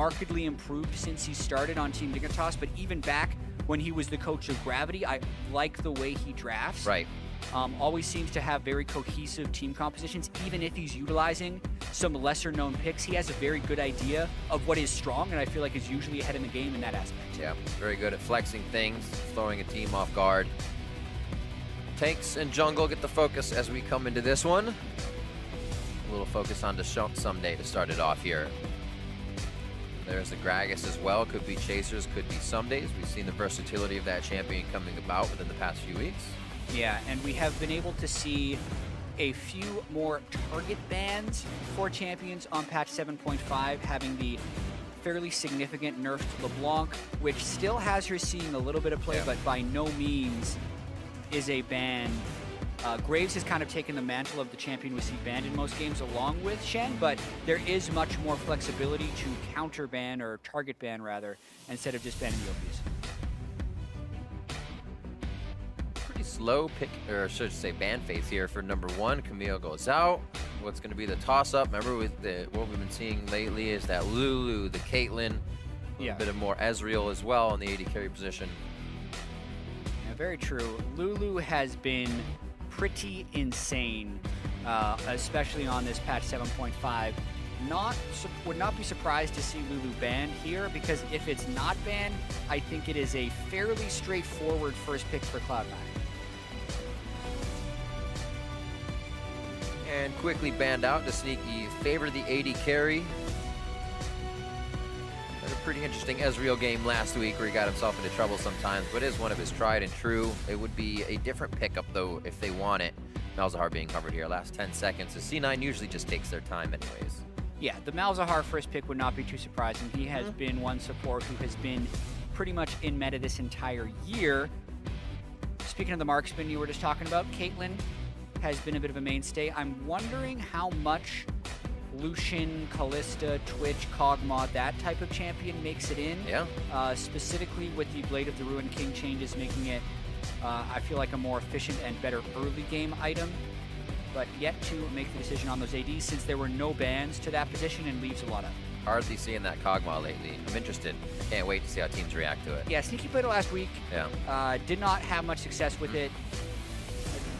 markedly improved since he started on Team Dignitas, but even back when he was the coach of Gravity, I like the way he drafts. Right. Always seems to have very cohesive team compositions. Even if he's utilizing some lesser known picks, he has a very good idea of what is strong, and I feel like is usually ahead in the game in that aspect. Yeah, very good at flexing things, throwing a team off guard. Tanks and jungle get the focus as we come into this one. A little focus on Someday to start it off here. There's the Gragas as well. Could be Chasers, could be Somedays. We've seen the versatility of that champion coming about within the past few weeks. Yeah, and we have been able to see a few more target bans for champions on patch 7.5, having the fairly significant nerf to LeBlanc, which still has her seeing a little bit of play, but by no means is a ban. Graves has kind of taken the mantle of the champion we see banned in most games along with Shen, but there is much more flexibility to counter ban, or target ban rather, instead of just banning the OPs. Pretty slow pick, or I should say ban phase here for number 1. Camille goes out. What's going to be the toss-up? Remember with what we've been seeing lately is that Lulu, the Caitlyn, a bit of more Ezreal as well in the AD carry position. Yeah, very true. Lulu has been pretty insane, especially on this patch 7.5. Would not be surprised to see Lulu banned here, because if it's not banned, I think it is a fairly straightforward first pick for Cloud9. And quickly banned out to Sneaky favor the AD carry. Had a pretty interesting Ezreal game last week where he got himself into trouble sometimes, but is one of his tried and true. It would be a different pickup though if they want it. Malzahar being covered here, last 10 seconds. The C9 usually just takes their time anyways. Yeah, the Malzahar first pick would not be too surprising. He has been one support who has been pretty much in meta this entire year. Speaking of the marksman you were just talking about, Caitlyn has been a bit of a mainstay. I'm wondering how much Lucian, Kalista, Twitch, Kog'Maw, that type of champion makes it in. Yeah. Specifically with the Blade of the Ruined King changes, making it, I feel like, a more efficient and better early game item. But yet to make the decision on those ADs, since there were no bans to that position, and leaves a lot up. Hardly seeing that Kog'Maw lately. I'm interested. Can't wait to see how teams react to it. Yeah, Sneaky played it last week. Yeah. Did not have much success with it.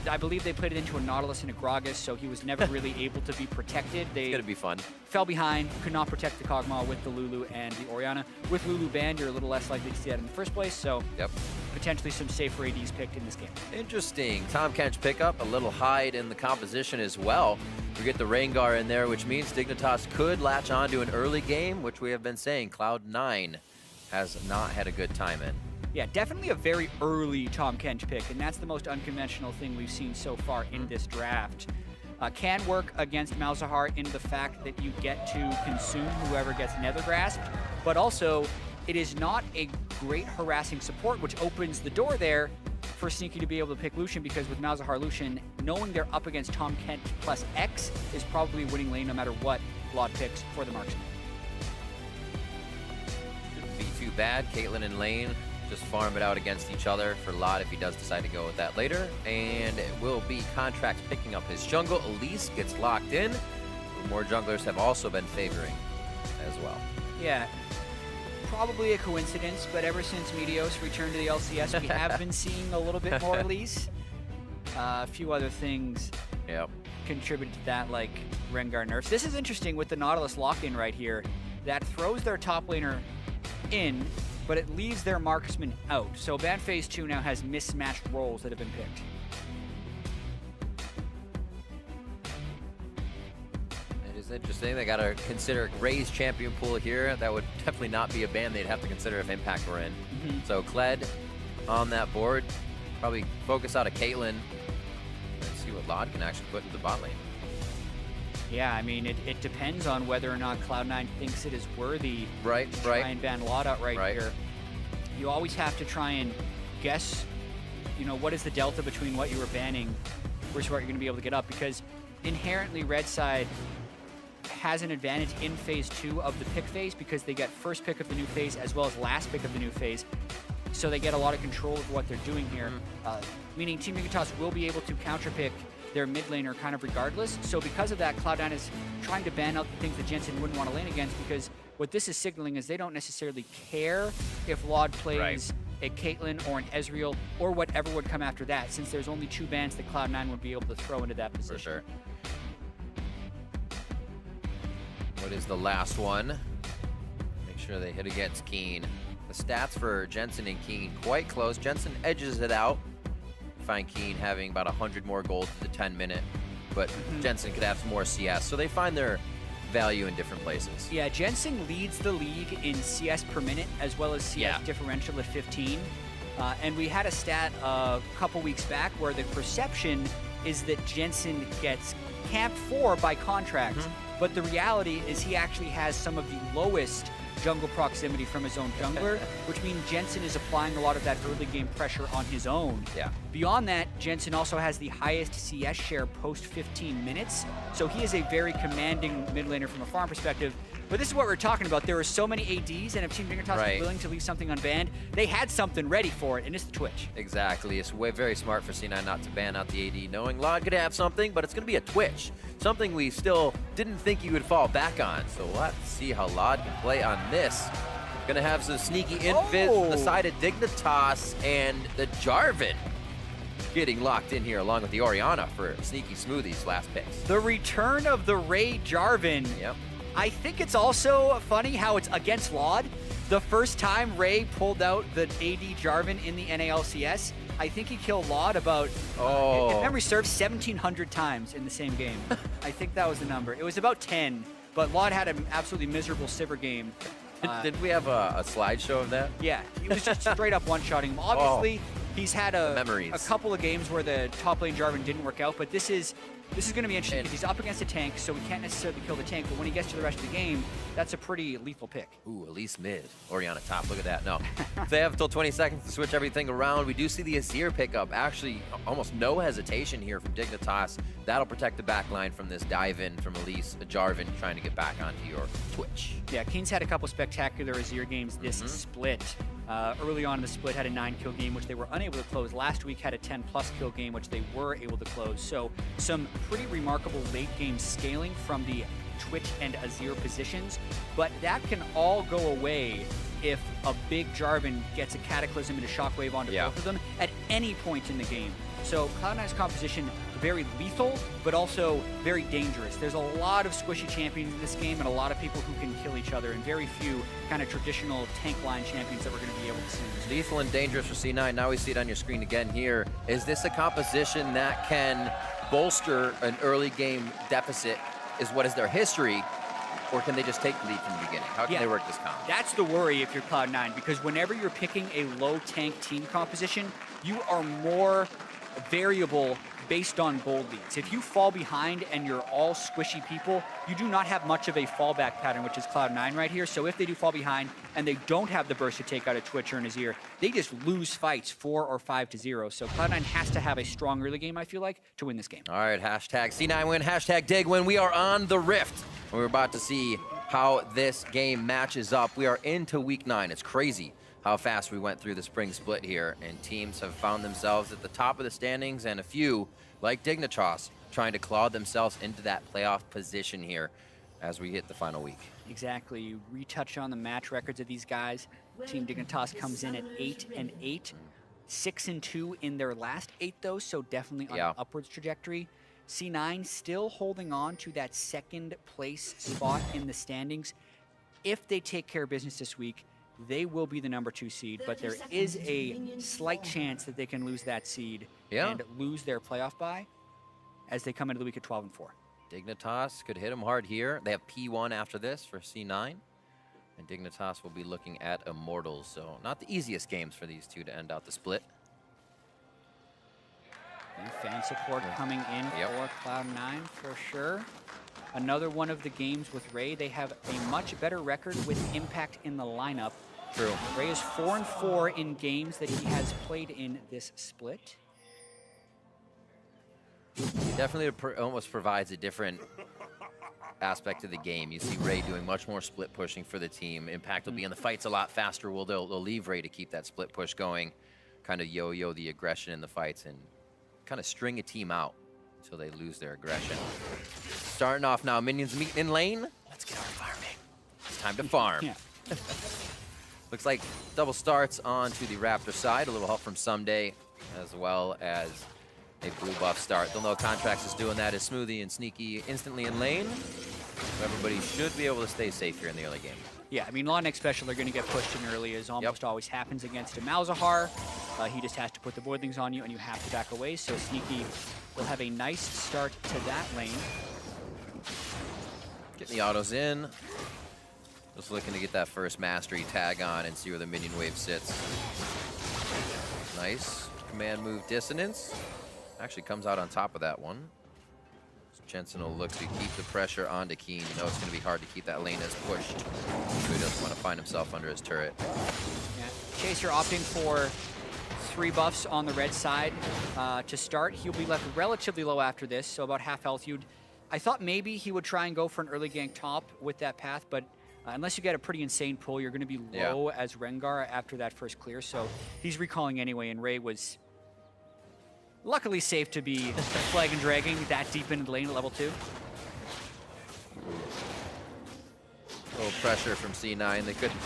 I believe they played it into a Nautilus and a Gragas, so he was never really able to be protected. It's going to be fun. Fell behind, could not protect the Kog'Maw with the Lulu and the Orianna. With Lulu banned, you're a little less likely to see that in the first place, so potentially some safer ADs picked in this game. Interesting. Tahm Kench pickup, a little hide in the composition as well. We get the Rengar in there, which means Dignitas could latch on to an early game, which we have been saying Cloud9 has not had a good time in. Yeah, definitely a very early Tahm Kench pick, and that's the most unconventional thing we've seen so far in this draft. Can work against Malzahar in the fact that you get to consume whoever gets Nether Grasped, but also it is not a great harassing support, which opens the door there for Sneaky to be able to pick Lucian, because with Malzahar Lucian, knowing they're up against Tahm Kench plus X is probably winning lane no matter what Vlad picks for the marksman. Shouldn't be too bad. Caitlyn and lane just farm it out against each other for Lot if he does decide to go with that later. And it will be Contracts picking up his jungle. Elise gets locked in. More junglers have also been favoring as well. Yeah, probably a coincidence, but ever since Meteos returned to the LCS, we have been seeing a little bit more Elise. A few other things contributed to that, like Rengar nerfs. This is interesting with the Nautilus lock-in right here. That throws their top laner in, but it leaves their marksman out. So ban phase 2 now has mismatched roles that have been picked. It is interesting. They got to consider Ray's champion pool here. That would definitely not be a ban they'd have to consider if Impact were in. So Kled on that board. Probably focus out of Caitlyn and see what Lod can actually put into the bot lane. Yeah, I mean, it depends on whether or not Cloud9 thinks it is worthy to try and ban Lot out here. You always have to try and guess, you know, what is the delta between what you were banning versus what you're going to be able to get up, because inherently red side has an advantage in phase 2 of the pick phase, because they get first pick of the new phase as well as last pick of the new phase. So they get a lot of control of what they're doing here, meaning Team Dignitas will be able to counter pick their mid laner kind of regardless. So because of that, Cloud9 is trying to ban out the things that Jensen wouldn't want to lane against, because what this is signaling is they don't necessarily care if Laud plays a Caitlyn or an Ezreal or whatever would come after that, since there's only 2 bans that Cloud9 would be able to throw into that position. For sure. What is the last one? Make sure they hit against Keen. The stats for Jensen and Keen quite close. Jensen edges it out. Find Keen having about 100 more goals to the 10-minute, but Jensen could have some more CS. So they find their value in different places. Yeah, Jensen leads the league in CS per minute as well as CS differential at 15. And we had a stat a couple weeks back where the perception is that Jensen gets camped for by contract, but the reality is he actually has some of the lowest jungle proximity from his own jungler, which means Jensen is applying a lot of that early game pressure on his own. Beyond that, Jensen also has the highest CS share post 15 minutes, so he is a very commanding mid laner from a farm perspective. But this is what we're talking about. There are so many ADs, and if Team Dignitas was willing to leave something unbanned, they had something ready for it, and it's the Twitch. Exactly. It's very smart for C9 not to ban out the AD, knowing Laud could have something, but it's going to be a Twitch. Something we still didn't think he would fall back on. So let's see how Laud can play on this. Going to have some sneaky invis from the side of Dignitas, and the Jarvan getting locked in here along with the Orianna for sneaky smoothies last picks. The return of the Ray Jarvan. I think it's also funny how it's against Laud. The first time Ray pulled out the AD Jarvan in the NALCS, I think he killed Laud about, if memory serves, 1,700 times in the same game. I think that was the number. It was about 10, but Laud had an absolutely miserable Sivir game. Did we have a slideshow of that? Yeah, he was just straight up one-shotting him. Obviously, he's had a couple of games where the top lane Jarvan didn't work out, but this is going to be interesting because he's up against a tank, so we can't necessarily kill the tank, but when he gets to the rest of the game, that's a pretty lethal pick. Ooh, Elise mid. Orianna top. Look at that. No. They have until 20 seconds to switch everything around. We do see the Azir pickup. Actually, almost no hesitation here from Dignitas. That'll protect the back line from this dive-in from Elise. Jarvan trying to get back onto your Twitch. Yeah, Keen's had a couple spectacular Azir games this split. Early on in the split had a 9-kill game, which they were unable to close. Last week had a 10+ kill game, which they were able to close. So some pretty remarkable late game scaling from the Twitch and Azir positions, but that can all go away if a big Jarvan gets a Cataclysm and a Shockwave onto both of them at any point in the game. So Cloud9's composition, very lethal, but also very dangerous. There's a lot of squishy champions in this game and a lot of people who can kill each other, and very few kind of traditional tank line champions that we're going to be able to see. Lethal and dangerous for C9. Now we see it on your screen again here. Is this a composition that can bolster an early game deficit? What is their history? Or can they just take the lead from the beginning? How can they work this combo? That's the worry if you're Cloud9, because whenever you're picking a low tank team composition, you are more variable based on gold leads. If you fall behind and you're all squishy people, you do not have much of a fallback pattern, which is Cloud9 right here. So if they do fall behind and they don't have the burst to take out a Twitch or an Azir, they just lose fights 4 or 5-0. So Cloud9 has to have a strong early game, I feel like, to win this game. All right, hashtag C9 win, hashtag Dig win. We are on the Rift, and we're about to see how this game matches up. We are into week 9. It's crazy how fast we went through the spring split here, and teams have found themselves at the top of the standings, and a few, like Dignitas, trying to claw themselves into that playoff position here as we hit the final week. Exactly. You retouch on the match records of these guys. Team Dignitas comes in at 8-8, 6-2 in their last 8 though, so definitely on an upwards trajectory. C9 still holding on to that second place spot in the standings. If they take care of business this week, they will be the number 2 seed, but there is a slight chance that they can lose that seed and lose their playoff bye as they come into the week at 12-4. Dignitas could hit them hard here. They have P1 after this for C9, and Dignitas will be looking at Immortals, so not the easiest games for these two to end out the split. And fan support coming in for Cloud9 for sure. Another one of the games with Ray, they have a much better record with impact in the lineup. True. Ray is 4-4 in games that he has played in this split. He definitely almost provides a different aspect of the game. You see Ray doing much more split pushing for the team. Impact will be in the fights a lot faster. They'll leave Ray to keep that split push going, kind of yo-yo the aggression in the fights and kind of string a team out until they lose their aggression. Starting off now, minions meeting in lane. Let's get our farming. time to farm. Yeah. Looks like double starts onto the Raptor side. A little help from Someday, as well as a blue buff start. They'll know Contracts is doing that as Smoothie and Sneaky instantly in lane. So everybody should be able to stay safe here in the early game. Yeah, I mean, Law Next Special are going to get pushed in early, as almost always happens against a Malzahar. He just has to put the Voidlings on you, and you have to back away. So Sneaky will have a nice start to that lane. Getting the autos in. Just looking to get that first mastery tag on and see where the minion wave sits. Nice. Command move dissonance. Actually comes out on top of that one. Jensen will look to keep the pressure onto Keen. You know it's going to be hard to keep that lane as pushed. So he doesn't want to find himself under his turret. Yeah. Chaser opting for 3 buffs on the red side to start. He'll be left relatively low after this, so about half health. I thought maybe he would try and go for an early gank top with that path, but unless you get a pretty insane pull, you're going to be low as Rengar after that first clear. So he's recalling anyway, and Ray was luckily safe to be flag and dragging that deep into the lane at level 2. A little pressure from C9. They couldn't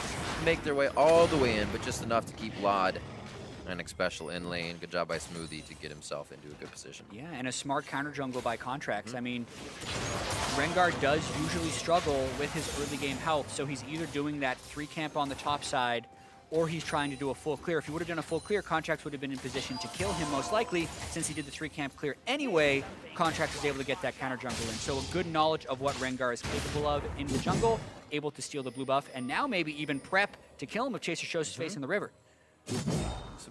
make their way all the way in, but just enough to keep Lod and Special in lane. Good job by Smoothie to get himself into a good position. Yeah, and a smart counter jungle by Contracts. I mean, Rengar does usually struggle with his early game health, so he's either doing that 3 camp on the top side, or he's trying to do a full clear. If he would have done a full clear, Contracts would have been in position to kill him most likely. Since he did the 3 camp clear anyway, Contracts was able to get that counter jungle in. So a good knowledge of what Rengar is capable of in the jungle, able to steal the blue buff, and now maybe even prep to kill him if Chaser shows his face in the river.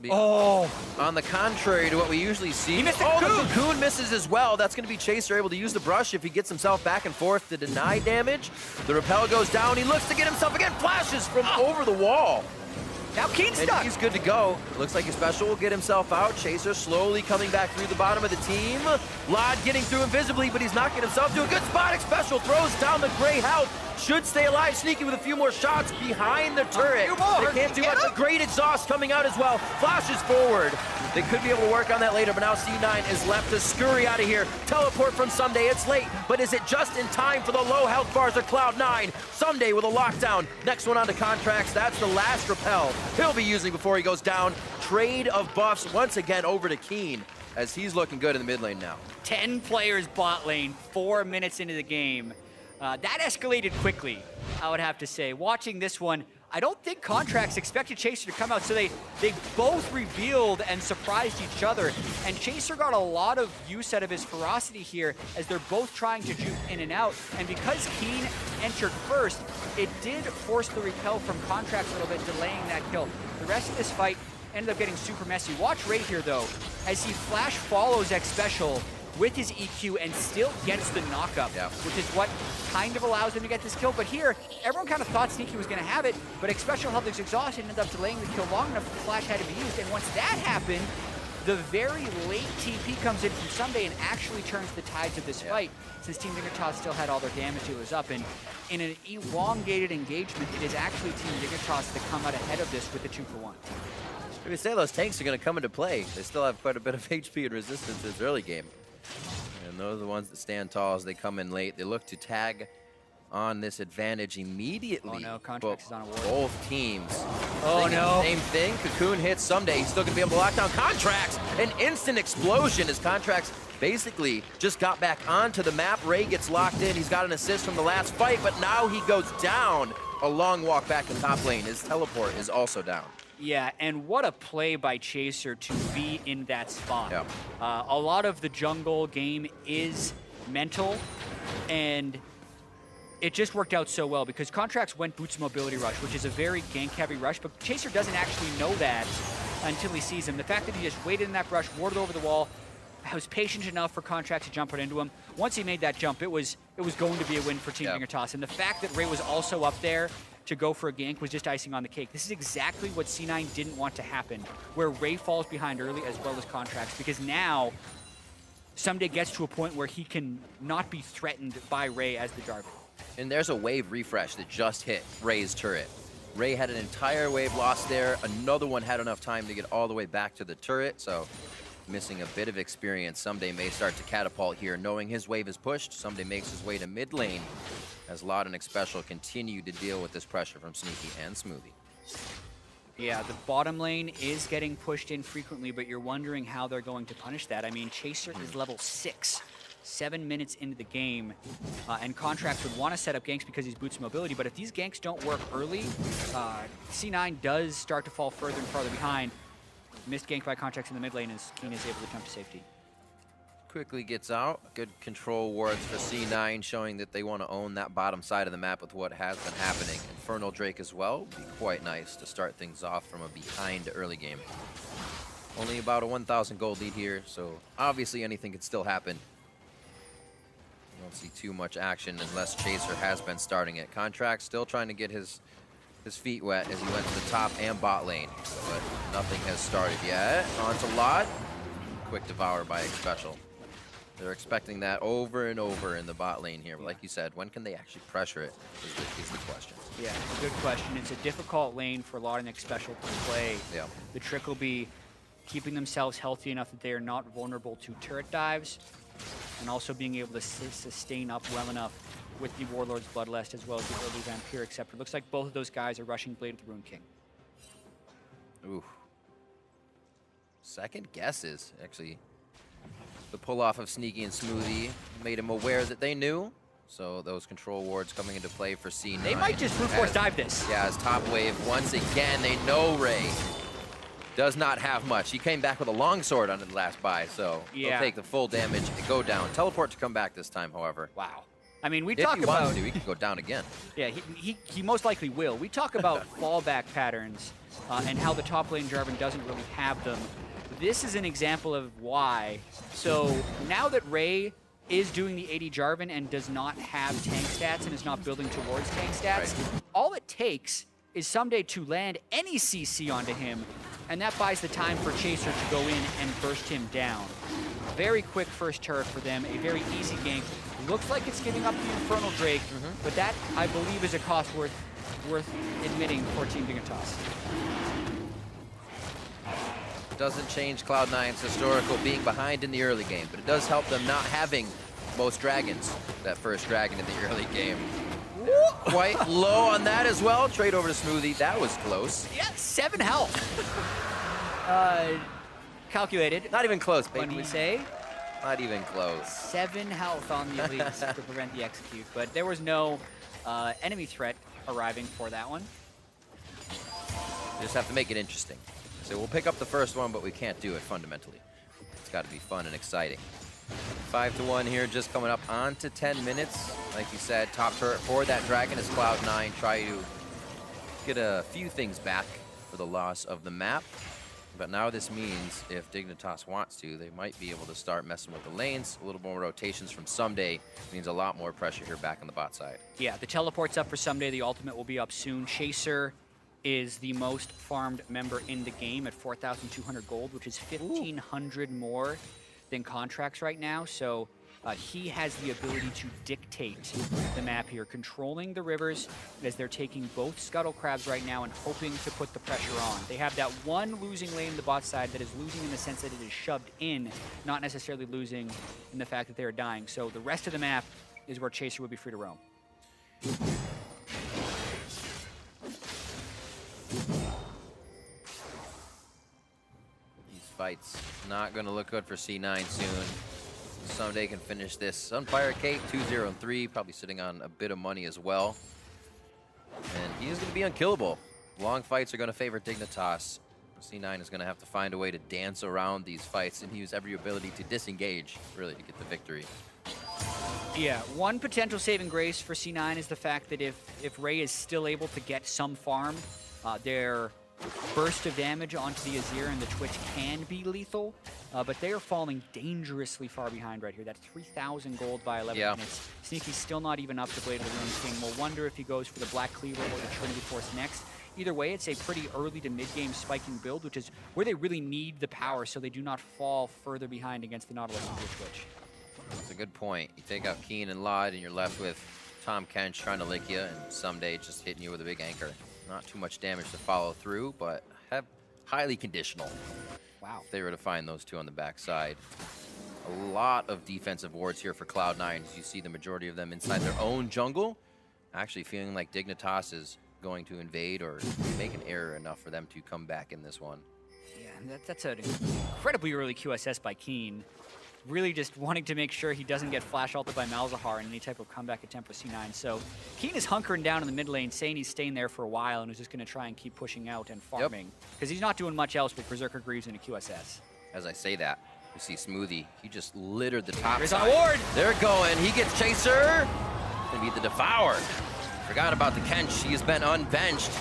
On the contrary to what we usually see. He missed the cocoon. The cocoon misses as well. That's going to be Chaser able to use the brush if he gets himself back and forth to deny damage. The repel goes down. He looks to get himself again. Flashes from over the wall. Now Keen's stuck. He's good to go. Looks like his special will get himself out. Chaser slowly coming back through the bottom of the team. Lod getting through invisibly, but he's not getting himself to a good spot. Special throws down the gray health. Should stay alive. Sneaky with a few more shots behind the turret. They can't do much. A great exhaust coming out as well. Flashes forward. They could be able to work on that later, but now C9 is left to scurry out of here. Teleport from Someday. It's late, but is it just in time for the low health bars of Cloud9? Someday with a lockdown. Next one onto Contracts. That's the last repel he'll be using before he goes down. Trade of buffs once again over to Keen, as he's looking good in the mid lane now. 10 players bot lane, 4 minutes into the game. That escalated quickly, I would have to say. Watching this one, I don't think Contracts expected Chaser to come out, so they both revealed and surprised each other. And Chaser got a lot of use out of his ferocity here as they're both trying to juke in and out. And because Keen entered first, it did force the repel from Contracts a little bit, delaying that kill. The rest of this fight ended up getting super messy. Watch right here, though, as he flash follows X Special with his EQ and still gets the knockup, which is what kind of allows him to get this kill. But here, everyone kind of thought Sneaky was going to have it, but X Special held his exhaust and ended up delaying the kill long enough that the flash had to be used. And once that happened, the very late TP comes in from Someday and actually turns the tides of this fight, since Team Dignitas still had all their damage dealers up. And in an elongated engagement, it is actually Team Dignitas that come out ahead of this with the 2-for-1. If you say those tanks are going to come into play, they still have quite a bit of HP and resistance in this early game. And those are the ones that stand tall as they come in late. They look to tag on this advantage immediately. Oh no, Contracts is on a ward. Both teams. Oh no. Same thing. Cocoon hits Someday. He's still going to be able to lock down Contracts. An instant explosion as Contracts basically just got back onto the map. Ray gets locked in. He's got an assist from the last fight, but now he goes down. A long walk back to top lane. His teleport is also down. Yeah, and what a play by Chaser to be in that spot. Yeah. A lot of the jungle game is mental, and it just worked out so well because Contracts went Boots Mobility Rush, which is a very gank-heavy rush, but Chaser doesn't actually know that until he sees him. The fact that he just waited in that brush, warded over the wall, was patient enough for Contracts to jump right into him. Once he made that jump, it was going to be a win for Team Dignitas. And the fact that Ray was also up there to go for a gank was just icing on the cake. This is exactly what C9 didn't want to happen, where Ray falls behind early as well as Contracts, because now Someday gets to a point where he can not be threatened by Ray as the Jarvan. And there's a wave refresh that just hit Ray's turret. Ray had an entire wave lost there. Another one had enough time to get all the way back to the turret, so missing a bit of experience. Someday may start to catapult here, knowing his wave is pushed. Someday makes his way to mid lane. as Loud and Special continue to deal with this pressure from Sneaky and Smoothie. Yeah, the bottom lane is getting pushed in frequently, but you're wondering how they're going to punish that. I mean, Chaser is level 6, 7 minutes into the game, and Contracts would want to set up ganks because he's boots mobility, but if these ganks don't work early, C9 does start to fall further and farther behind. Missed gank by Contracts in the mid lane as Keen is able to jump to safety. Quickly gets out. Good control wards for C9, showing that they want to own that bottom side of the map with what has been happening. Infernal Drake as well would be quite nice to start things off from a behind early game. Only about a 1,000 gold lead here, so obviously anything can still happen. You don't see too much action unless Chaser has been starting it. Contract still trying to get his feet wet as he went to the top and bot lane, but nothing has started yet. On to Lot. Quick devour by Special. They're expecting that over and over in the bot lane here. But like you said, when can they actually pressure it is the question. Yeah, it's a good question. It's a difficult lane for Lot and Special to play. Yeah. The trick will be keeping themselves healthy enough that they are not vulnerable to turret dives, and also being able to sustain up well enough with the Warlord's Bloodlust as well as the early Vampiric Scepter. Looks like both of those guys are rushing Blade with the Rune King. Ooh. Second guesses, actually. The pull-off of Sneaky and Smoothie made him aware that they knew. So those control wards coming into play for C9. They might just brute force dive this. Yeah, as top wave, once again, they know Ray does not have much. He came back with a longsword on the last buy, so he'll take the full damage and go down. Teleport to come back this time, however. Wow. I mean, we if talk he about... wants to, he can go down again. Yeah, he most likely will. We talk about fallback patterns and how the top lane Jarvan doesn't really have them. This is an example of why. So now that Ray is doing the 80 Jarvan and does not have tank stats and is not building towards tank stats, all it takes is someday to land any CC onto him, and that buys the time for Chaser to go in and burst him down. Very quick first turret for them, a very easy gank. Looks like it's giving up the Infernal Drake, but that, I believe, is a cost worth admitting for Team Dignitas. Doesn't change Cloud9's historical being behind in the early game, but it does help them not having most dragons, that first dragon in the early game. Quite low on that as well. Trade over to Smoothie. That was close. Yeah, 7 health. Calculated. Not even close, baby. When we say. Not even close. 7 health on the elites to prevent the execute, but there was no enemy threat arriving for that one. You just have to make it interesting. So we'll pick up the first one, but we can't do it fundamentally. It's got to be fun and exciting. 5-1 here, just coming up on to 10 minutes. Like you said, top turret for that dragon is Cloud9. Try to get a few things back for the loss of the map. But now this means if Dignitas wants to, they might be able to start messing with the lanes. A little more rotations from Someday means a lot more pressure here back on the bot side. Yeah, the teleport's up for Someday. The ultimate will be up soon. Chaser is the most farmed member in the game at 4,200 gold, which is 1,500 more than Contracts right now. So he has the ability to dictate the map here, controlling the rivers as they're taking both Scuttle Crabs right now and hoping to put the pressure on. They have that one losing lane in the bot side that is losing in the sense that it is shoved in, not necessarily losing in the fact that they are dying. So the rest of the map is where Chaser would be free to roam. These fights not going to look good for C9 soon. Someday can finish this. Sunfire Kate, 2-0-3, probably sitting on a bit of money as well. And he is going to be unkillable. Long fights are going to favor Dignitas. C9 is going to have to find a way to dance around these fights and use every ability to disengage, really, to get the victory. Yeah, one potential saving grace for C9 is the fact that if Ray is still able to get some farm, their burst of damage onto the Azir and the Twitch can be lethal, but they are falling dangerously far behind right here. That's 3,000 gold by 11 minutes. Sneaky's still not even up to Blade of the Rune King. We'll wonder if he goes for the Black Cleaver or the Trinity Force next. Either way, it's a pretty early to mid-game spiking build, which is where they really need the power so they do not fall further behind against the Nautilus and the Twitch. That's a good point. You take out Keen and Lod, and you're left with Tom Kench trying to lick you, and Someday just hitting you with a big anchor. Not too much damage to follow through, but highly conditional. Wow. If they were to find those two on the backside. A lot of defensive wards here for Cloud9, as you see the majority of them inside their own jungle. actually feeling like Dignitas is going to invade or make an error enough for them to come back in this one. Yeah, that's an incredibly early QSS by Keen. Really just wanting to make sure he doesn't get flash ulted by Malzahar in any type of comeback attempt for C9. So Keen is hunkering down in the mid lane, saying he's staying there for a while and is just going to try and keep pushing out and farming. Because he's not doing much else with Berserker Greaves in a QSS. As I say that, you see Smoothie. He just littered the top There's side. on a ward! They're going. He gets Chaser. Gonna be the Devour. Forgot about the Kench. He has been unbenched.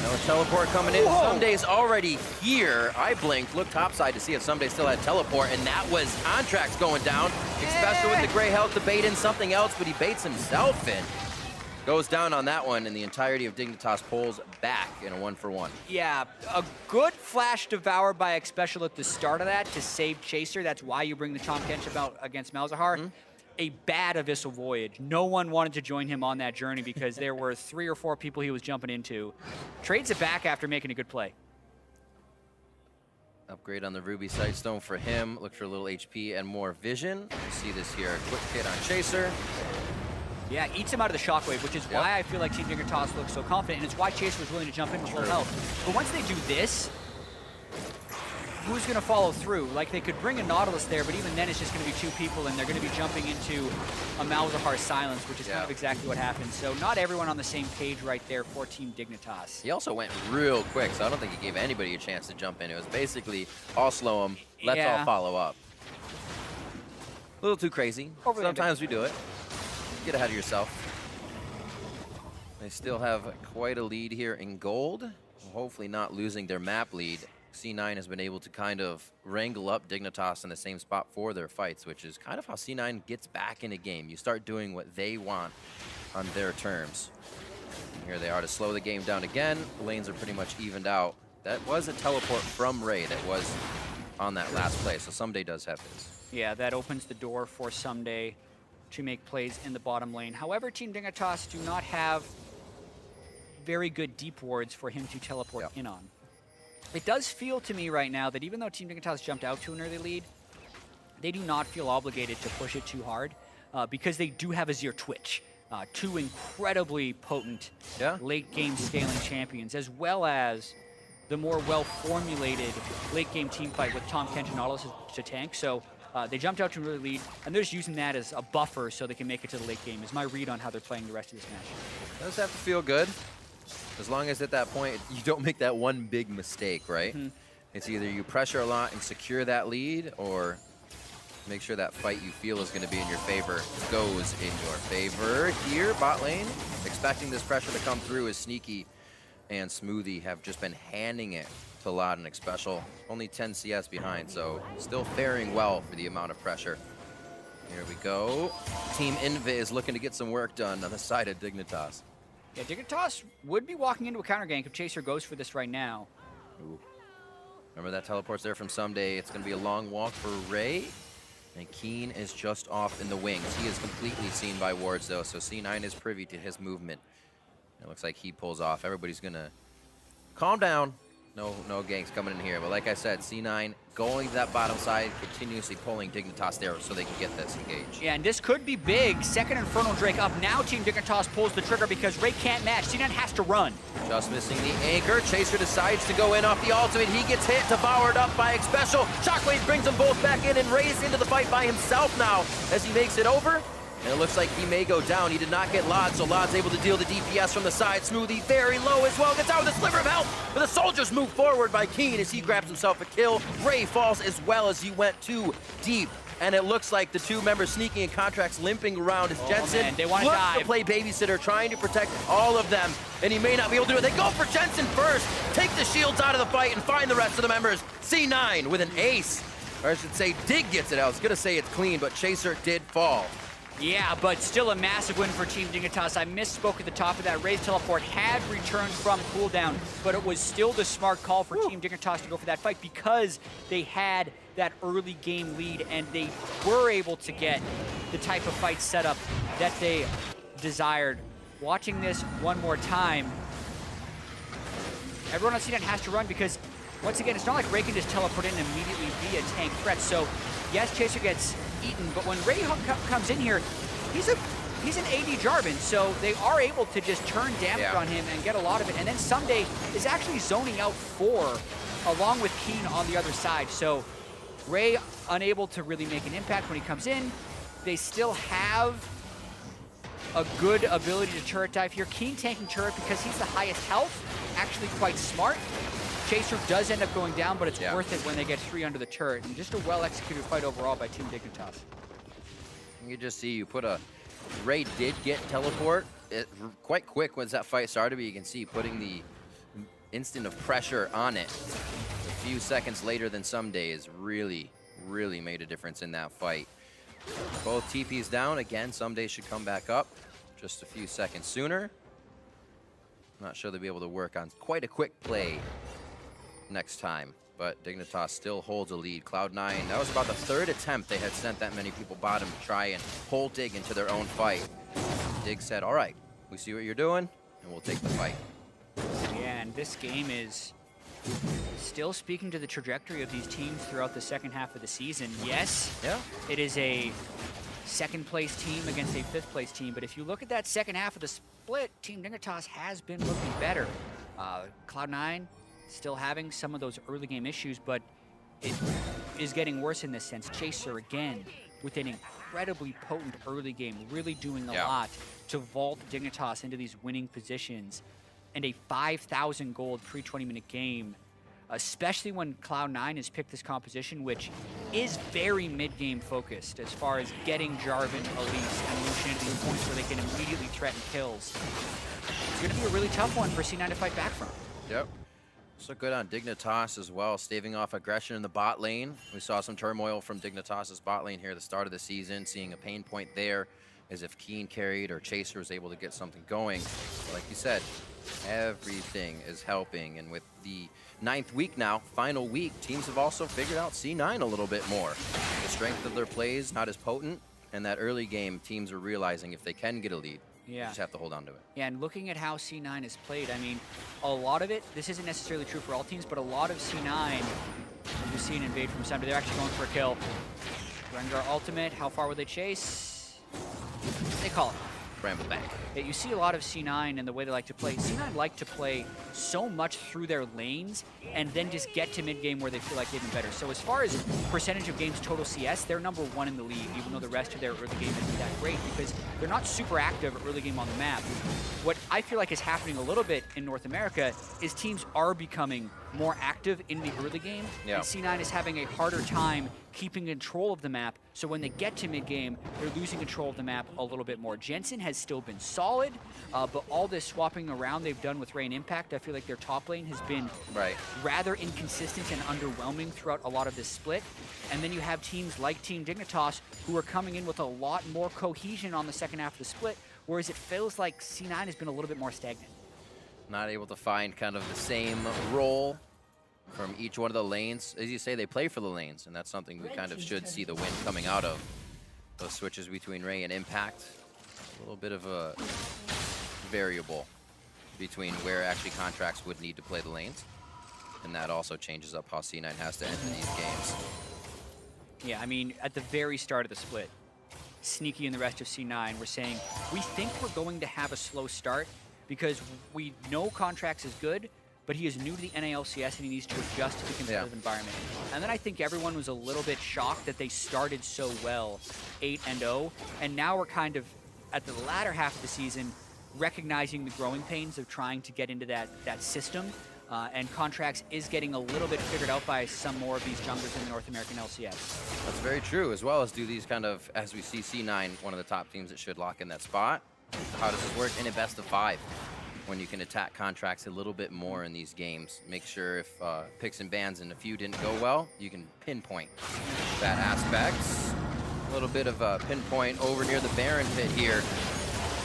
No teleport coming in. Whoa. Sumday's already here. I blinked, looked topside to see if Someday still had teleport, and that was Contracts going down. Especially with the gray health to bait in something else, but he baits himself in. Goes down on that one, and the entirety of Dignitas pulls back in a 1-for-1. Yeah, a good flash devour by Xpecial at the start of that to save Chaser. That's why you bring the Chomp Kench about against Malzahar. A bad Abyssal Voyage. No one wanted to join him on that journey because there were 3 or 4 people he was jumping into. Trades it back after making a good play. Upgrade on the Ruby Sightstone for him. Look for a little HP and more vision. You see this here. Quick hit on Chaser. Yeah, eats him out of the Shockwave, which is why I feel like Team Dignitas looks so confident, and it's why Chaser was willing to jump in with full health. But once they do this, who's going to follow through? Like, they could bring a Nautilus there, but even then it's just going to be 2 people, and they're going to be jumping into a Malzahar silence, which is kind of exactly what happened. So not everyone on the same page right there for Team Dignitas. He also went real quick, so I don't think he gave anybody a chance to jump in. It was basically, I'll slow him, let's all follow up. A little too crazy. Sometimes we do it. Get ahead of yourself. They still have quite a lead here in gold. Hopefully not losing their map lead. C9 has been able to kind of wrangle up Dignitas in the same spot for their fights, which is kind of how C9 gets back in a game. You start doing what they want on their terms. And here they are to slow the game down again. The lanes are pretty much evened out. That was a teleport from Ray that was on that last play, so Someday does have his. Yeah, that opens the door for Someday to make plays in the bottom lane. However, Team Dignitas do not have very good deep wards for him to teleport in on. It does feel to me right now that even though Team Dignitas jumped out to an early lead, they do not feel obligated to push it too hard because they do have Azir Twitch, 2 incredibly potent late-game scaling champions, as well as the more well-formulated late-game team fight with Chomp Kench and Nautilus to tank. So they jumped out to an early lead, and they're just using that as a buffer so they can make it to the late game, is my read on how they're playing the rest of this match. Does have to feel good. As long as at that point you don't make that one big mistake, right? It's either you pressure a lot and secure that lead, or make sure that fight you feel is going to be in your favor goes in your favor. Here, bot lane, expecting this pressure to come through as Sneaky and Smoothie have just been handing it to Lod and Xpecial. Only 10 CS behind, so still faring well for the amount of pressure. Here we go. Team Invi is looking to get some work done on the side of Dignitas. Yeah, Dignitas would be walking into a counter gank if Chaser goes for this right now. Ooh. Remember that teleport's there from Someday. It's going to be a long walk for Ray. And Keen is just off in the wings. He is completely seen by wards, though, so C9 is privy to his movement. It looks like he pulls off. Everybody's going to calm down. No ganks coming in here. But like I said, C9 going to that bottom side, continuously pulling Dignitas there so they can get this engaged. Yeah, and this could be big. Second Infernal Drake up. Now Team Dignitas pulls the trigger because Ray can't match. C9 has to run. Just missing the anchor. Chaser decides to go in off the ultimate. He gets hit, devoured up by Xpecial. Shockwave brings them both back in and Ray's into the fight by himself now as he makes it over. And it looks like he may go down. He did not get Lod, so Lod's able to deal the DPS from the side. Smoothie very low as well. Gets out with a sliver of health. But the soldiers move forward by Keen as he grabs himself a kill. Ray falls as well as he went too deep. And it looks like the 2 members Sneaky and Contracts limping around as Jensen they want to looks to play babysitter, trying to protect all of them. And he may not be able to do it. They go for Jensen first. Take the shields out of the fight and find the rest of the members. C9 with an ace. Or I should say Dig gets it. I was going to say it's clean, but Chaser did fall. Yeah, but still a massive win for Team Dignitas. I misspoke at the top of that. Ray's teleport had returned from cooldown, but it was still the smart call for Team Dignitas to go for that fight because they had that early game lead and they were able to get the type of fight set up that they desired. Watching this one more time, everyone on C9 has to run because, once again, it's not like Ray can just teleport in and immediately be a tank threat. So, yes, Chaser gets eaten, but when Ray comes in here, he's a he's an AD Jarvan, so they are able to just turn damage on him and get a lot of it. And then Someday is actually zoning out 4 along with Keen on the other side. So Ray unable to really make an impact when he comes in. They still have a good ability to turret dive here. Keen tanking turret because he's the highest health, actually quite smart. Chaser does end up going down, but it's worth it when they get 3 under the turret. And just a well-executed fight overall by Team Dignitas. You just see Ray did get teleport quite quick once that fight started, but you can see putting the instant of pressure on it a few seconds later than some days really made a difference in that fight. Both TPs down. Again, Someday should come back up just a few seconds sooner. Not sure they'll be able to work on quite a quick play next time, but Dignitas still holds a lead. Cloud9, that was about the 3rd attempt they had sent that many people bottom to try and pull Dig into their own fight. Dig said, all right, we see what you're doing, and we'll take the fight. Yeah, and this game is still speaking to the trajectory of these teams throughout the second half of the season. Yes, it is a second-place team against a fifth-place team, but if you look at that second half of the split, Team Dignitas has been looking better. Cloud9 still having some of those early game issues, but it is getting worse in this sense. Chaser, again, with an incredibly potent early game, really doing a lot to vault Dignitas into these winning positions. And a 5,000 gold pre-20-minute game, especially when Cloud9 has picked this composition, which is very mid-game focused as far as getting Jarvan, Elise, and Lucian to the points where they can immediately threaten kills. It's going to be a really tough one for C9 to fight back from. Yep. So good on Dignitas as well, staving off aggression in the bot lane. We saw some turmoil from Dignitas' bot lane here at the start of the season, seeing a pain point there as if Keen carried or Chaser was able to get something going. But like you said, everything is helping, and with the 9th week now, final week, teams have also figured out C9 a little bit more. The strength of their plays not as potent, and that early game, teams are realizing if they can get a lead, you just have to hold on to it. Yeah, and looking at how C9 is played, I mean, a lot of it, this isn't necessarily true for all teams, but a lot of C9, as you see an invade from Sunday, they're actually going for a kill. Rengar ultimate, how far will they chase? They call it. Bramble back. Yeah, you see a lot of C9 and the way they like to play. C9 like to play so much through their lanes and then just get to mid-game where they feel like they've been better. So as far as percentage of games total CS, they're #1 in the league, even though the rest of their early game isn't that great because they're not super active early game on the map. What I feel like is happening a little bit in North America is teams are becoming more active in the early game, and C9 is having a harder time keeping control of the map, so when they get to mid-game, they're losing control of the map a little bit more. Jensen has still been solid, but all this swapping around they've done with Ray and Impact, I feel like their top lane has been rather inconsistent and underwhelming throughout a lot of this split. And then you have teams like Team Dignitas who are coming in with a lot more cohesion on the second half of the split, whereas it feels like C9 has been a little bit more stagnant. Not able to find kind of the same role from each one of the lanes. As you say, they play for the lanes, and that's something we kind of should see the win coming out of. Those switches between Ray and Impact, a little bit of a variable between where actually Contracts would need to play the lanes, and that also changes up how C9 has to enter these games. Yeah, I mean, at the very start of the split, Sneaky and the rest of C9 were saying, we think we're going to have a slow start because we know Contracts is good, but he is new to the NALCS and he needs to adjust to the competitive environment. And then I think everyone was a little bit shocked that they started so well, 8-0, and now we're kind of, at the latter half of the season, recognizing the growing pains of trying to get into that system, and Contracts is getting a little bit figured out by some more of these junglers in the North American LCS. That's very true, as well as do these kind of, as we see C9, one of the top teams that should lock in that spot. How does this work in a best of 5? When you can attack Contracts a little bit more in these games. Make sure if picks and bans and a few didn't go well, you can pinpoint that aspect. A little bit of a pinpoint over near the Baron pit here.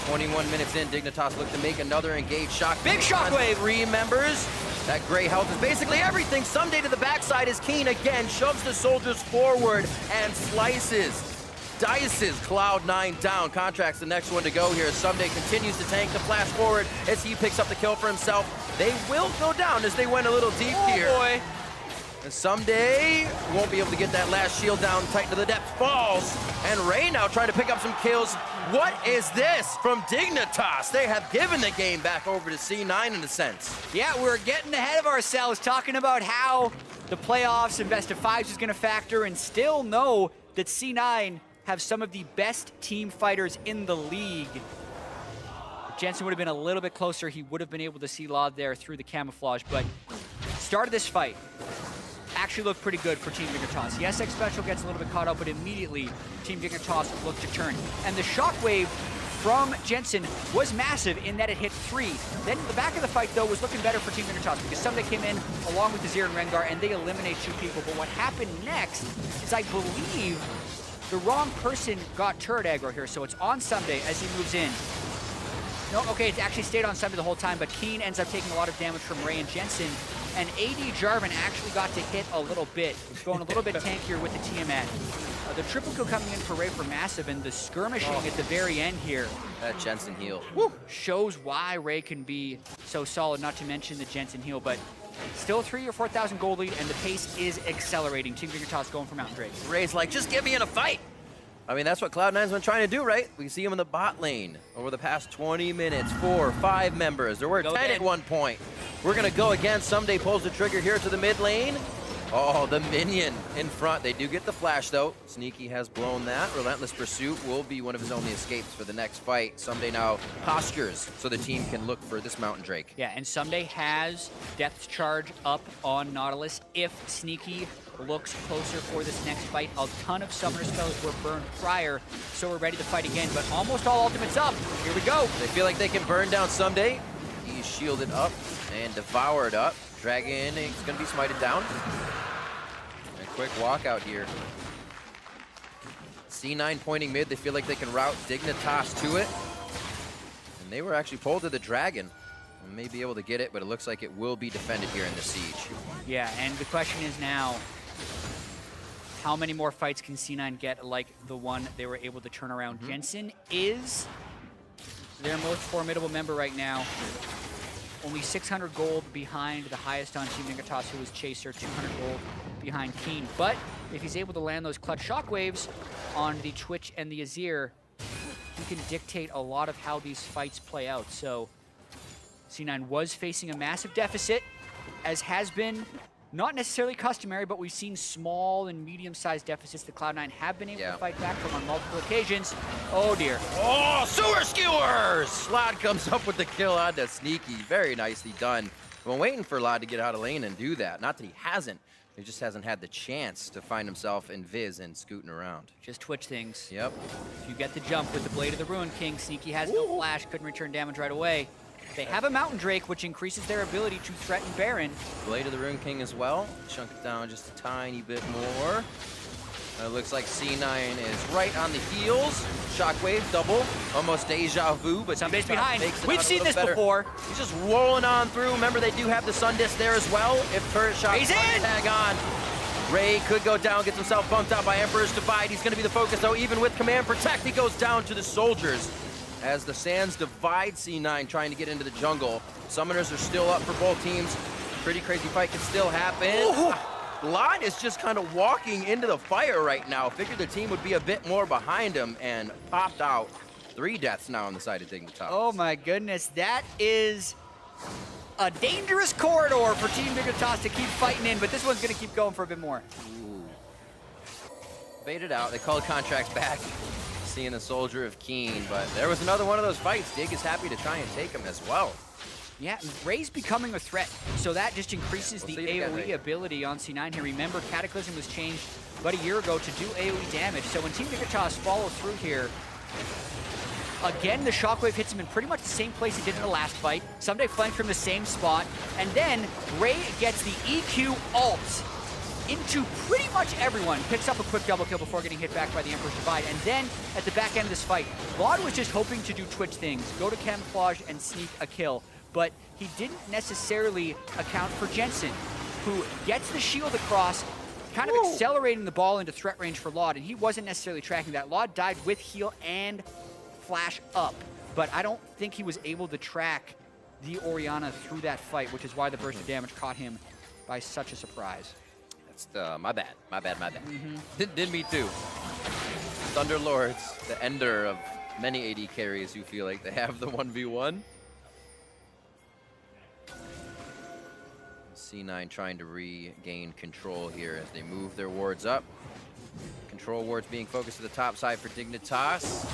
21 minutes in, Dignitas look to make another engaged shock. Big shockwave! Remembers that gray health is basically everything. Someday to the backside is Keen again, shoves the soldiers forward and slices. Dices Cloud9 down. Contracts the next one to go here. Someday continues to tank the flash forward as he picks up the kill for himself. They will go down as they went a little deep here. Boy. And someday won't be able to get that last shield down tight to the depth. Falls. And Ray now trying to pick up some kills. What is this from Dignitas? They have given the game back over to C9 in a sense. Yeah, we're getting ahead of ourselves talking about how the playoffs and best of fives is going to factor, and still know that C9 have some of the best team fighters in the league. If Jensen would have been a little bit closer, he would have been able to see Laud there through the camouflage, but started this fight actually looked pretty good for Team Dignitas. The SX Special gets a little bit caught up, but immediately Team Dignitas looked to turn. And the shockwave from Jensen was massive in that it hit 3. Then the back of the fight, though, was looking better for Team Dignitas because Someday came in along with Azir and Rengar, and they eliminate 2 people. But what happened next is, I believe, the wrong person got turret aggro here, so it's on Someday as he moves in. No, okay, it actually stayed on Someday the whole time, but Keen ends up taking a lot of damage from Ray and Jensen, and AD Jarvan actually got to hit a little bit, going a little bit tankier with the Tiamat. The triple kill coming in for Ray for massive, and the skirmishing at the very end here. That Jensen heal. Woo, shows why Ray can be so solid, not to mention the Jensen heal, but still 3,000 or 4,000 gold lead, and the pace is accelerating. Team Dignitas going for Mountain Drake. Ray's like, just get me in a fight. I mean, that's what Cloud9's been trying to do, right? We see him in the bot lane over the past 20 minutes. 4 or 5 members. There were 10 at one point. We're going to go again. Someday pulls the trigger here to the mid lane. Oh, the minion in front. They do get the flash, though. Sneaky has blown that. Relentless Pursuit will be one of his only escapes for the next fight. Someday now postures so the team can look for this Mountain Drake. Yeah, and Someday has Depth Charge up on Nautilus if Sneaky looks closer for this next fight. A ton of summoner spells were burned prior, so we're ready to fight again, but almost all ultimates up. Here we go. They feel like they can burn down Someday. He's shielded up and devoured up. Dragon is going to be smited down. A quick walkout here. C9 pointing mid. They feel like they can route Dignitas to it. And they were actually pulled to the Dragon. May be able to get it, but it looks like it will be defended here in the siege. Yeah, and the question is now, how many more fights can C9 get like the one they were able to turn around? Jensen is their most formidable member right now. Only 600 gold behind the highest on Team Dignitas, who is Chaser, 200 gold behind Keen. But if he's able to land those clutch shockwaves on the Twitch and the Azir, he can dictate a lot of how these fights play out. So C9 was facing a massive deficit, as has been not necessarily customary, but we've seen small and medium-sized deficits that Cloud9 have been able to fight back from on multiple occasions. Oh dear. Oh, sewer skewers! Lod comes up with the kill on the Sneaky. Very nicely done. I've been waiting for Lod to get out of lane and do that. Not that he hasn't. He just hasn't had the chance to find himself in Viz and scooting around. Just Twitch things. Yep. If you get the jump with the Blade of the Ruin King, Sneaky has no flash, couldn't return damage right away. They have a Mountain Drake, which increases their ability to threaten Baron. Blade of the Rune King as well. Chunk it down just a tiny bit more. It looks like C9 is right on the heels. Shockwave, double, almost deja vu, but Somebody's behind. We've seen this before. He's just rolling on through. Remember, they do have the Sun Disc there as well. If turret shot tag on, Ray could go down, gets himself bumped out by Emperor's Divide. He's going to be the focus, though, even with Command Protect. He goes down to the soldiers. As the Sands divide C9, trying to get into the jungle. Summoners are still up for both teams. Pretty crazy fight can still happen. Lot is just kind of walking into the fire right now. Figured the team would be a bit more behind him and popped out. 3 deaths now on the side of Dignitas. Oh my goodness, that is a dangerous corridor for Team Dignitas to keep fighting in, but this one's going to keep going for a bit more. Ooh. Baited out. They called contracts back. Seeing the Soldier of Keen, but there was another one of those fights. Dig is happy to try and take him as well. Yeah, Ray's becoming a threat, so that just increases the AoE ability on C9 here. Remember, Cataclysm was changed about a year ago to do AoE damage, so when Team Dignitas follow through here, again, the Shockwave hits him in pretty much the same place he did in the last fight. Someday flanked from the same spot, and then Ray gets the EQ ult into pretty much everyone, picks up a quick double kill before getting hit back by the Emperor's Divide. And then, at the back end of this fight, Laud was just hoping to do Twitch things, go to camouflage and sneak a kill. But he didn't necessarily account for Jensen, who gets the shield across, kind of accelerating the ball into threat range for Laud, and he wasn't necessarily tracking that. Laud died with heal and flash up, but I don't think he was able to track the Orianna through that fight, which is why the burst of damage caught him by such a surprise. My bad. Did me too. Thunderlords, the ender of many AD carries who feel like they have the 1v1. C9 trying to regain control here as they move their wards up. Control wards being focused to the top side for Dignitas.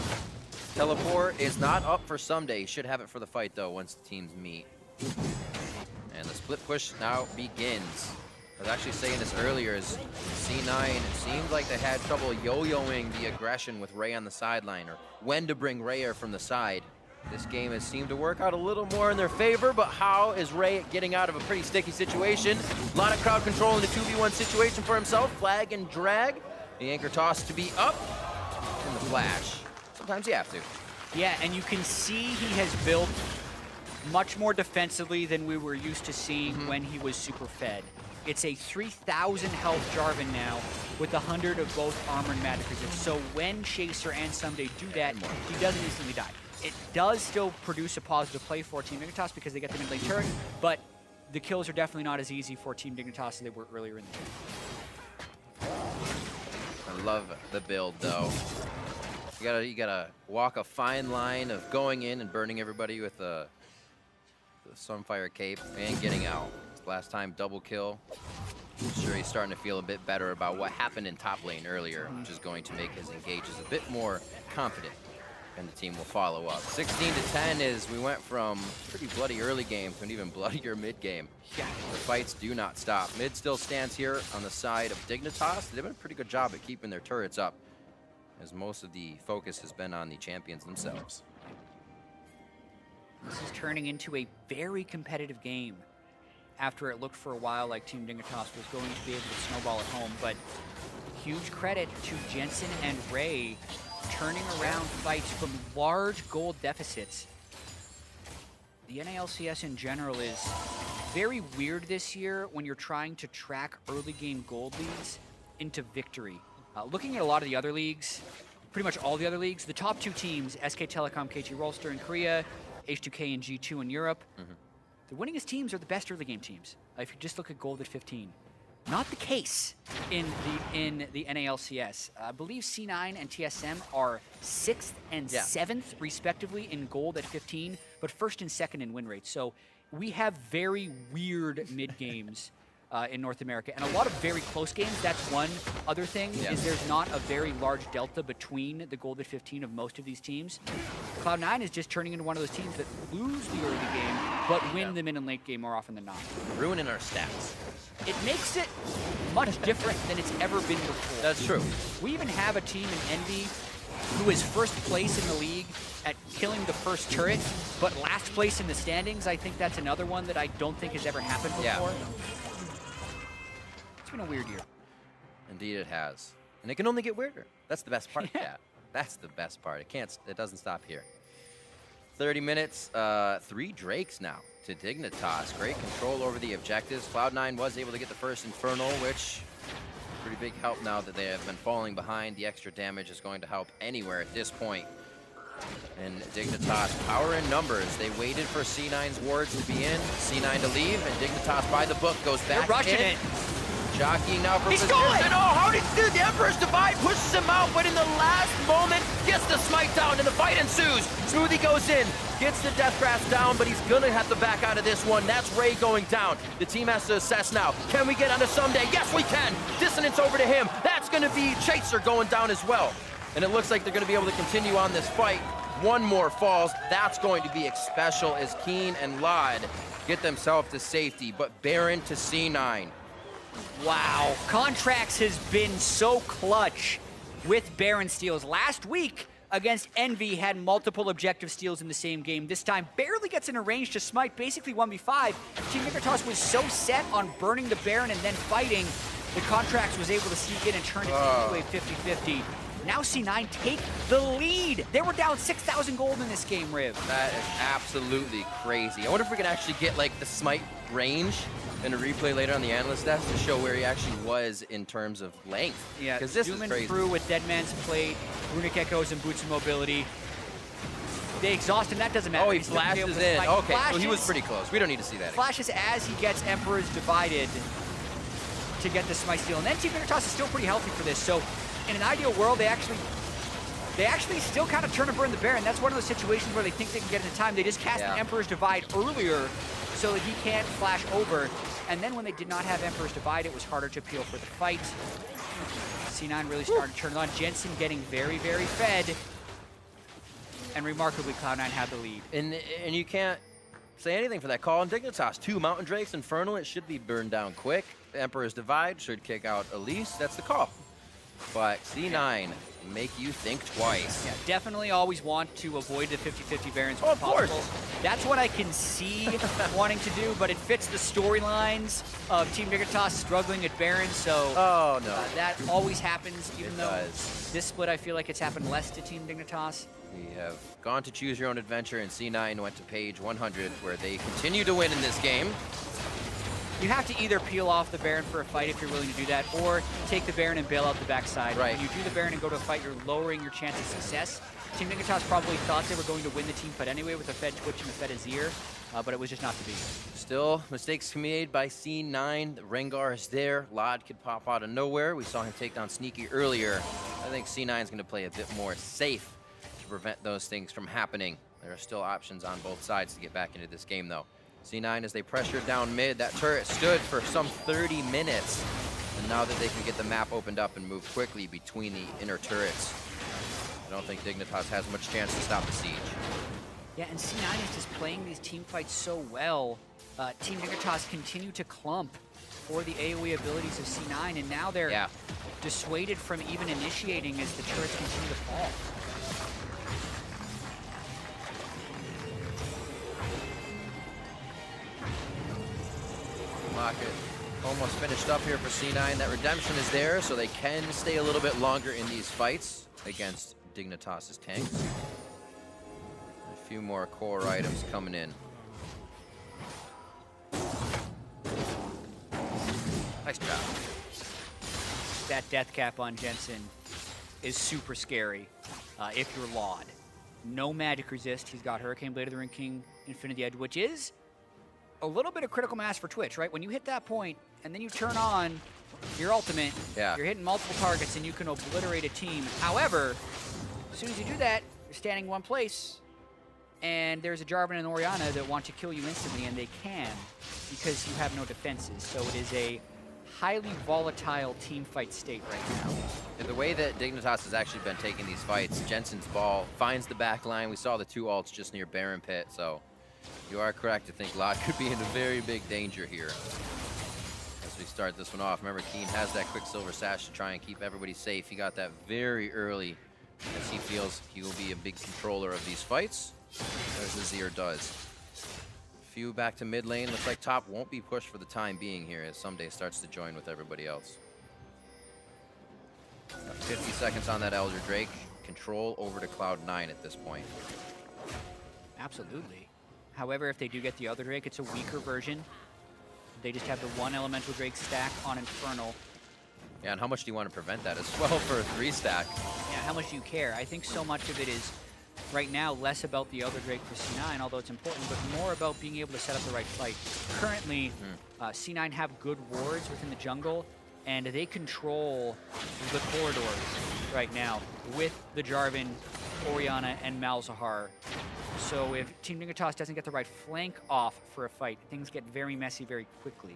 Teleport is not up for someday. He should have it for the fight though once the teams meet. And the split push now begins. I was actually saying this earlier, as C9, it seemed like they had trouble yo-yoing the aggression with Ray on the sideline, or when to bring Ray from the side. This game has seemed to work out a little more in their favor, but how is Ray getting out of a pretty sticky situation? A lot of crowd control in the 2v1 situation for himself. Flag and drag. The anchor toss to be up. And the flash. Sometimes you have to. Yeah, and you can see he has built much more defensively than we were used to seeing when he was super fed. It's a 3,000 health Jarvan now with 100 of both armor and magic resist. So when Chaser and Someday do that, he doesn't instantly die. It does still produce a positive play for Team Dignitas because they get the mid lane turret, but the kills are definitely not as easy for Team Dignitas as they were earlier in the game. I love the build though. You gotta walk a fine line of going in and burning everybody with the Sunfire cape and getting out. Last time, double kill. I'm sure he's starting to feel a bit better about what happened in top lane earlier, which is going to make his engages a bit more confident, and the team will follow up. 16-10 is, we went from pretty bloody early game to an even bloodier mid game. Yeah, the fights do not stop. Mid still stands here on the side of Dignitas. They've done a pretty good job at keeping their turrets up, as most of the focus has been on the champions themselves. This is turning into a very competitive game, after it looked for a while like Team Dignitas was going to be able to snowball at home. But huge credit to Jensen and Ray turning around fights from large gold deficits. The NALCS in general is very weird this year when you're trying to track early game gold leads into victory. Looking at a lot of the other leagues, pretty much all the other leagues, the top two teams, SK Telecom, KT Rolster in Korea, H2K and G2 in Europe, the winningest teams are the best early game teams. If you just look at gold at 15. Not the case in the NALCS. I believe C9 and TSM are 6th and 7th, respectively, in gold at 15, but 1st and 2nd in win rates. So we have very weird mid games in North America, and a lot of very close games. That's one other thing, is there's not a very large delta between the gold at 15 of most of these teams. Cloud9 is just turning into one of those teams that lose the early game, but win the mid and late game more often than not. Ruining our stats. It makes it much different than it's ever been before. That's true. We even have a team in Envy who is 1st place in the league at killing the first turret, but last place in the standings. I think that's another one that I don't think has ever happened before. It's been a weird year. Indeed it has. And it can only get weirder. That's the best part, That's the best part. It doesn't stop here. 30 minutes, 3 Drakes now to Dignitas. Great control over the objectives. Cloud9 was able to get the first Infernal, which pretty big help now that they have been falling behind. The extra damage is going to help anywhere at this point. And Dignitas, power in numbers. They waited for C9's wards to be in, C9 to leave, and Dignitas by the book goes back. They're rushing it. Jockeying now for position. Oh, how did he do? The Emperor's Divide pushes him out, but in the last moment, gets the smite down, and the fight ensues. Smoothie goes in, gets the Death Grasp down, but he's gonna have to back out of this one. That's Ray going down. The team has to assess now. Can we get onto Someday? Yes, we can. Dissonance over to him. That's gonna be Chaser going down as well. And it looks like they're gonna be able to continue on this fight. One more falls. That's going to be special as Keen and Lod get themselves to safety, but Baron to C9. Wow, Contracts has been so clutch with Baron steals. Last week against Envy had multiple objective steals in the same game. This time barely gets in a range to smite, basically 1v5. Team Dignitas was so set on burning the Baron and then fighting, the Contracts was able to sneak in and turn it into a 50-50. Now C9 take the lead. They were down 6,000 gold in this game, Riv. That is absolutely crazy. I wonder if we can actually get like the smite range in a replay later on the analyst desk to show where he actually was in terms of length. Yeah, because this is crazy. Through with Deadman's Plate, Runic Echoes, and Boots of Mobility. They exhaust him, that doesn't matter. Oh, he flashes in. Okay, so he was pretty close. We don't need to see that. Flashes as he gets Emperor's Divided. to get the smite steal. And then Team Dignitas is still pretty healthy for this. So in an ideal world, they actually still kind of turn and burn the Baron. That's one of those situations where they think they can get into time. They just cast the Emperor's Divide earlier so that he can't flash over. And then when they did not have Emperor's Divide, it was harder to appeal for the fight. C9 really started to turn it on. Jensen getting very, very fed. And remarkably, Cloud9 had the lead. And you can't say anything for that call on Dignitas. 2 Mountain Drakes, Infernal, it should be burned down quick. The Emperor's Divide should kick out Elise. That's the call. But C9 make you think twice. Yeah, definitely always want to avoid the 50-50 Barons when possible. Of course. That's what I can see wanting to do, but it fits the storylines of Team Dignitas struggling at Baron, so that always happens, even though this split I feel like it's happened less to Team Dignitas. We have gone to choose your own adventure, and C9 went to page 100, where they continue to win in this game. You have to either peel off the Baron for a fight if you're willing to do that, or take the Baron and bail out the backside. Right. When you do the Baron and go to a fight, you're lowering your chance of success. Team Dignitas probably thought they were going to win the team fight anyway with the Fed Twitch and the Fed Azir, but it was just not to be. Still, mistakes made by C9. The Rengar is there. Lod could pop out of nowhere. We saw him take down Sneaky earlier. I think C9 is going to play a bit more safe to prevent those things from happening. There are still options on both sides to get back into this game, though. C9, as they pressured down mid, that turret stood for some 30 minutes. And now that they can get the map opened up and move quickly between the inner turrets, I don't think Dignitas has much chance to stop the siege. Yeah, and C9 is just playing these team fights so well. Team Dignitas continue to clump for the AoE abilities of C9, and now they're dissuaded from even initiating as the turrets continue to fall. Rocket almost finished up here for C9. That redemption is there, so they can stay a little bit longer in these fights against Dignitas' tanks. A few more core items coming in. Nice job. That death cap on Jensen is super scary if you're Laud. No magic resist. He's got Hurricane Blade of the Ring King, Infinity Edge, which is a little bit of critical mass for Twitch, right? When you hit that point and then you turn on your ultimate, you're hitting multiple targets and you can obliterate a team. However, as soon as you do that, you're standing in one place and there's a Jarvan and Orianna that want to kill you instantly, and they can because you have no defenses. So it is a highly volatile team fight state right now. And the way that Dignitas has actually been taking these fights, Jensen's ball finds the back line. We saw the 2 ults just near Baron Pit, so you are correct to think Lot could be in a very big danger here as we start this one off. Remember, Keen has that Quicksilver Sash to try and keep everybody safe. He got that very early as he feels he will be a big controller of these fights, as Azir does. Few back to mid lane. Looks like top won't be pushed for the time being here as Someday starts to join with everybody else. 50 seconds on that Elder Drake. Control over to Cloud9 at this point. Absolutely. However, if they do get the other Drake, it's a weaker version. They just have the 1 Elemental Drake stack on Infernal. Yeah, and how much do you want to prevent that as well for a 3 stack? Yeah, how much do you care? I think so much of it is, right now, less about the other Drake for C9, although it's important, but more about being able to set up the right fight. Currently, C9 have good wards within the jungle, and they control the corridors right now with the Jarvan, Orianna, and Malzahar. So if Team Dignitas doesn't get the right flank off for a fight, things get very messy very quickly.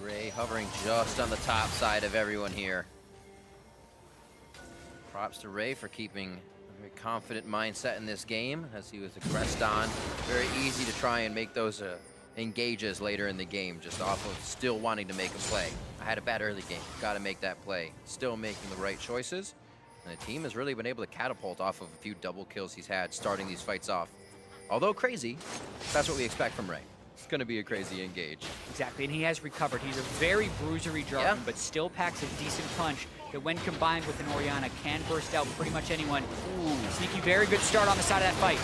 Ray hovering just on the top side of everyone here. Props to Ray for keeping a very confident mindset in this game as he was aggressed on. Very easy to try and make those engages later in the game, just off of still wanting to make a play. I had a bad early game, got to make that play. Still making the right choices. And the team has really been able to catapult off of a few double kills he's had starting these fights off. Although crazy, that's what we expect from Ray. It's going to be a crazy engage. Exactly, and he has recovered. He's a very bruisery Jarvan, but still packs a decent punch that when combined with an Orianna can burst out pretty much anyone. Ooh, Sneaky, very good start on the side of that fight.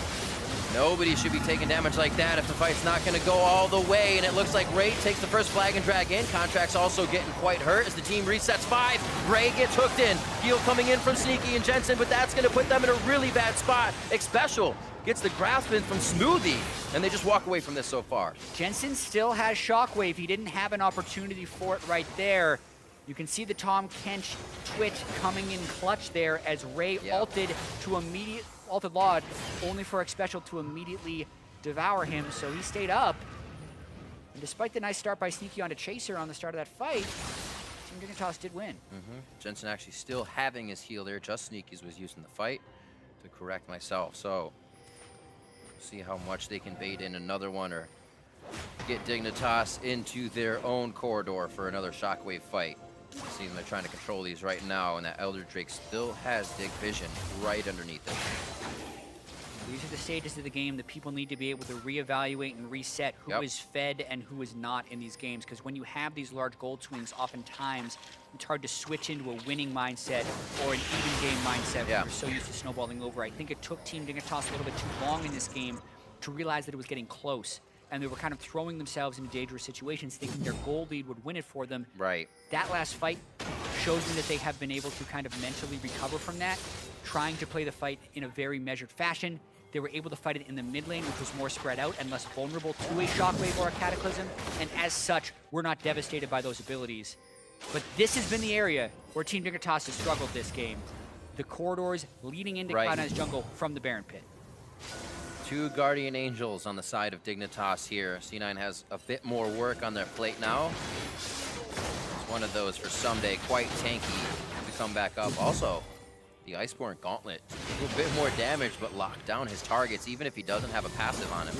Nobody should be taking damage like that if the fight's not going to go all the way, and it looks like Ray takes the first flag and drag in. Contract's also getting quite hurt as the team resets 5. Ray gets hooked in. Heal coming in from Sneaky and Jensen, but that's going to put them in a really bad spot. Xpecial gets the grasp in from Smoothie, and they just walk away from this so far. Jensen still has Shockwave. He didn't have an opportunity for it right there. You can see the Tom Kench twitch coming in clutch there as Ray ulted Laud, only for X Special to immediately devour him, so he stayed up. And despite the nice start by Sneaky onto Chaser on the start of that fight, Team Dignitas did win. Jensen actually still having his heal there, just Sneaky's was used in the fight to correct myself. So, see how much they can bait in another one or get Dignitas into their own corridor for another Shockwave fight. See them, they're trying to control these right now, and that Elder Drake still has Dig Vision right underneath it. These are the stages of the game that people need to be able to reevaluate and reset who is fed and who is not in these games. Because when you have these large gold swings, oftentimes it's hard to switch into a winning mindset or an even game mindset when you're so used to snowballing over. I think it took Team Dignitas a little bit too long in this game to realize that it was getting close. And they were kind of throwing themselves into dangerous situations, thinking their goal lead would win it for them. Right. That last fight shows me that they have been able to kind of mentally recover from that, trying to play the fight in a very measured fashion. They were able to fight it in the mid lane, which was more spread out and less vulnerable to a Shockwave or a Cataclysm, and as such, we're not devastated by those abilities. But this has been the area where Team Dignitas has struggled this game. The corridors leading into Cloud9's jungle from the Baron Pit. Two Guardian Angels on the side of Dignitas here. C9 has a bit more work on their plate now. It's one of those for someday, quite tanky to come back up. Also, the Iceborne Gauntlet, a bit more damage, but lock down his targets, even if he doesn't have a passive on him.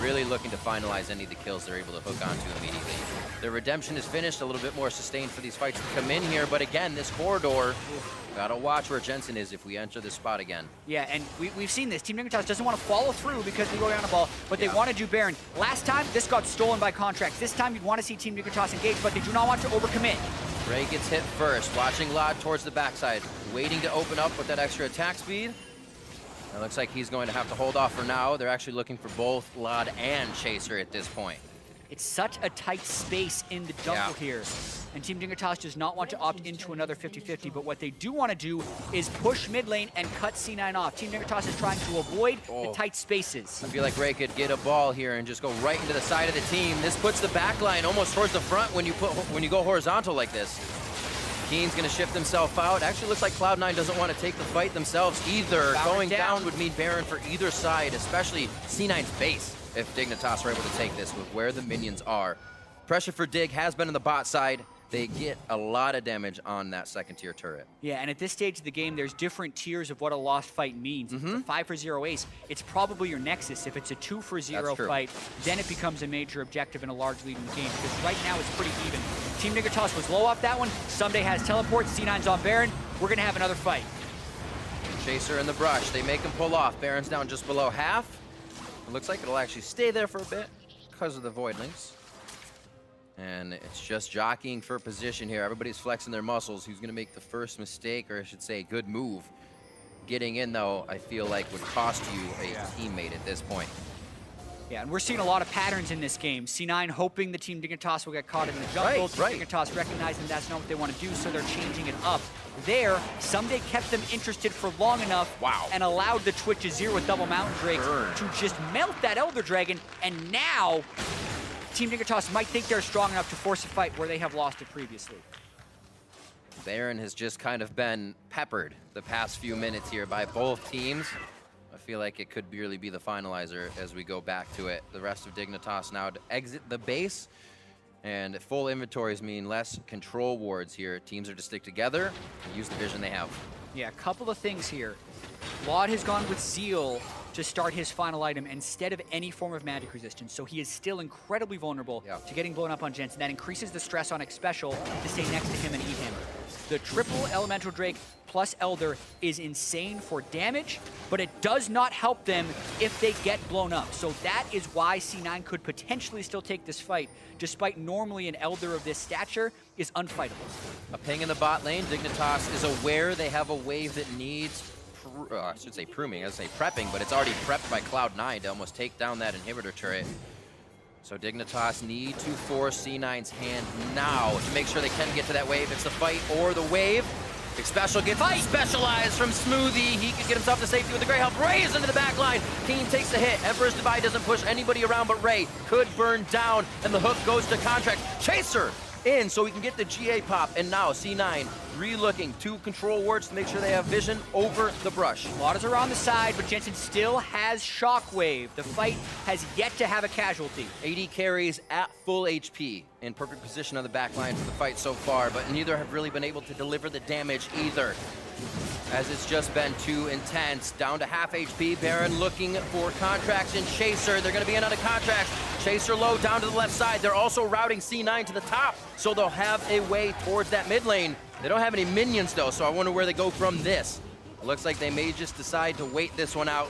Really looking to finalize any of the kills they're able to hook onto immediately. Their redemption is finished, a little bit more sustained for these fights to come in here, but again, this corridor, gotta watch where Jensen is if we enter this spot again. Yeah, and we've seen this. Team Dignitas doesn't want to follow through because they go down the ball, but they want to do Baron. Last time, this got stolen by contracts. This time, you'd want to see Team Dignitas engage, but they do not want to overcommit. Ray gets hit first, watching Laud towards the backside, waiting to open up with that extra attack speed. It looks like he's going to have to hold off for now. They're actually looking for both Laud and Chaser at this point. It's such a tight space in the jungle here. And Team Dignitas does not want to opt into another 50-50, but what they do want to do is push mid lane and cut C9 off. Team Dignitas is trying to avoid the tight spaces. I feel like Ray could get a ball here and just go right into the side of the team. This puts the back line almost towards the front when you go horizontal like this. Keen's going to shift himself out. Actually looks like Cloud9 doesn't want to take the fight themselves either. Going down would mean Baron for either side, especially C9's base, if Dignitas are able to take this with where the minions are. Pressure for Dig has been on the bot side. They get a lot of damage on that second tier turret. Yeah, and at this stage of the game, there's different tiers of what a lost fight means. If it's a 5-for-0 ace, it's probably your Nexus. If it's a 2-for-0 fight, then it becomes a major objective and a large lead in the game, because right now it's pretty even. Team Dignitas was low off that one. Someday has teleport. C9's on Baron. We're going to have another fight. Chaser in the brush. They make him pull off. Baron's down just below half. It looks like it'll actually stay there for a bit because of the Voidlings. And it's just jockeying for position here. Everybody's flexing their muscles. Who's going to make the first mistake, or I should say good move? Getting in, though, I feel like would cost you a teammate at this point. Yeah, and we're seeing a lot of patterns in this game. C9 hoping the Team Dignitas will get caught in the jungle. Dignitas recognizing that's not what they want to do, so they're changing it up. There, Someday kept them interested for long enough and allowed the Twitch Azir with double Mountain Drakes to just melt that Elder Dragon, and now Team Dignitas might think they're strong enough to force a fight where they have lost it previously. Baron has just kind of been peppered the past few minutes here by both teams. I feel like it could really be the finalizer as we go back to it. The rest of Dignitas now to exit the base, and full inventories mean less control wards here. Teams are to stick together and use the vision they have. Yeah, a couple of things here. Laud has gone with Zeal to start his final item instead of any form of magic resistance, so he is still incredibly vulnerable to getting blown up on Jensen. That increases the stress on X Special to stay next to him and eat him. The triple Elemental Drake plus Elder is insane for damage, but it does not help them if they get blown up. So that is why C9 could potentially still take this fight, despite normally an Elder of this stature is unfightable. A ping in the bot lane. Dignitas is aware they have a wave that needs I should say pruning, I would say prepping, but it's already prepped by Cloud9 to almost take down that inhibitor turret. So Dignitas need to force C9's hand now to make sure they can get to that wave. It's the fight or the wave. Special gets specialized from Smoothie. He can get himself to safety with the Grey help. Ray is into the back line. Keen takes a hit. Emperor's Divide doesn't push anybody around, but Ray could burn down, and the hook goes to Contract. Chaser in so we can get the GA pop, and now C9 re-looking 2 control wards to make sure they have vision over the brush. Waters are on the side, but Jensen still has Shockwave. The fight has yet to have a casualty. AD carries at full HP, in perfect position on the back line for the fight so far, but neither have really been able to deliver the damage either, as it's just been too intense. Down to half HP, Baron looking for Contracts and Chaser. They're gonna be in on a Contracts. Chaser low down to the left side. They're also routing C9 to the top, so they'll have a way towards that mid lane. They don't have any minions though, so I wonder where they go from this. It looks like they may just decide to wait this one out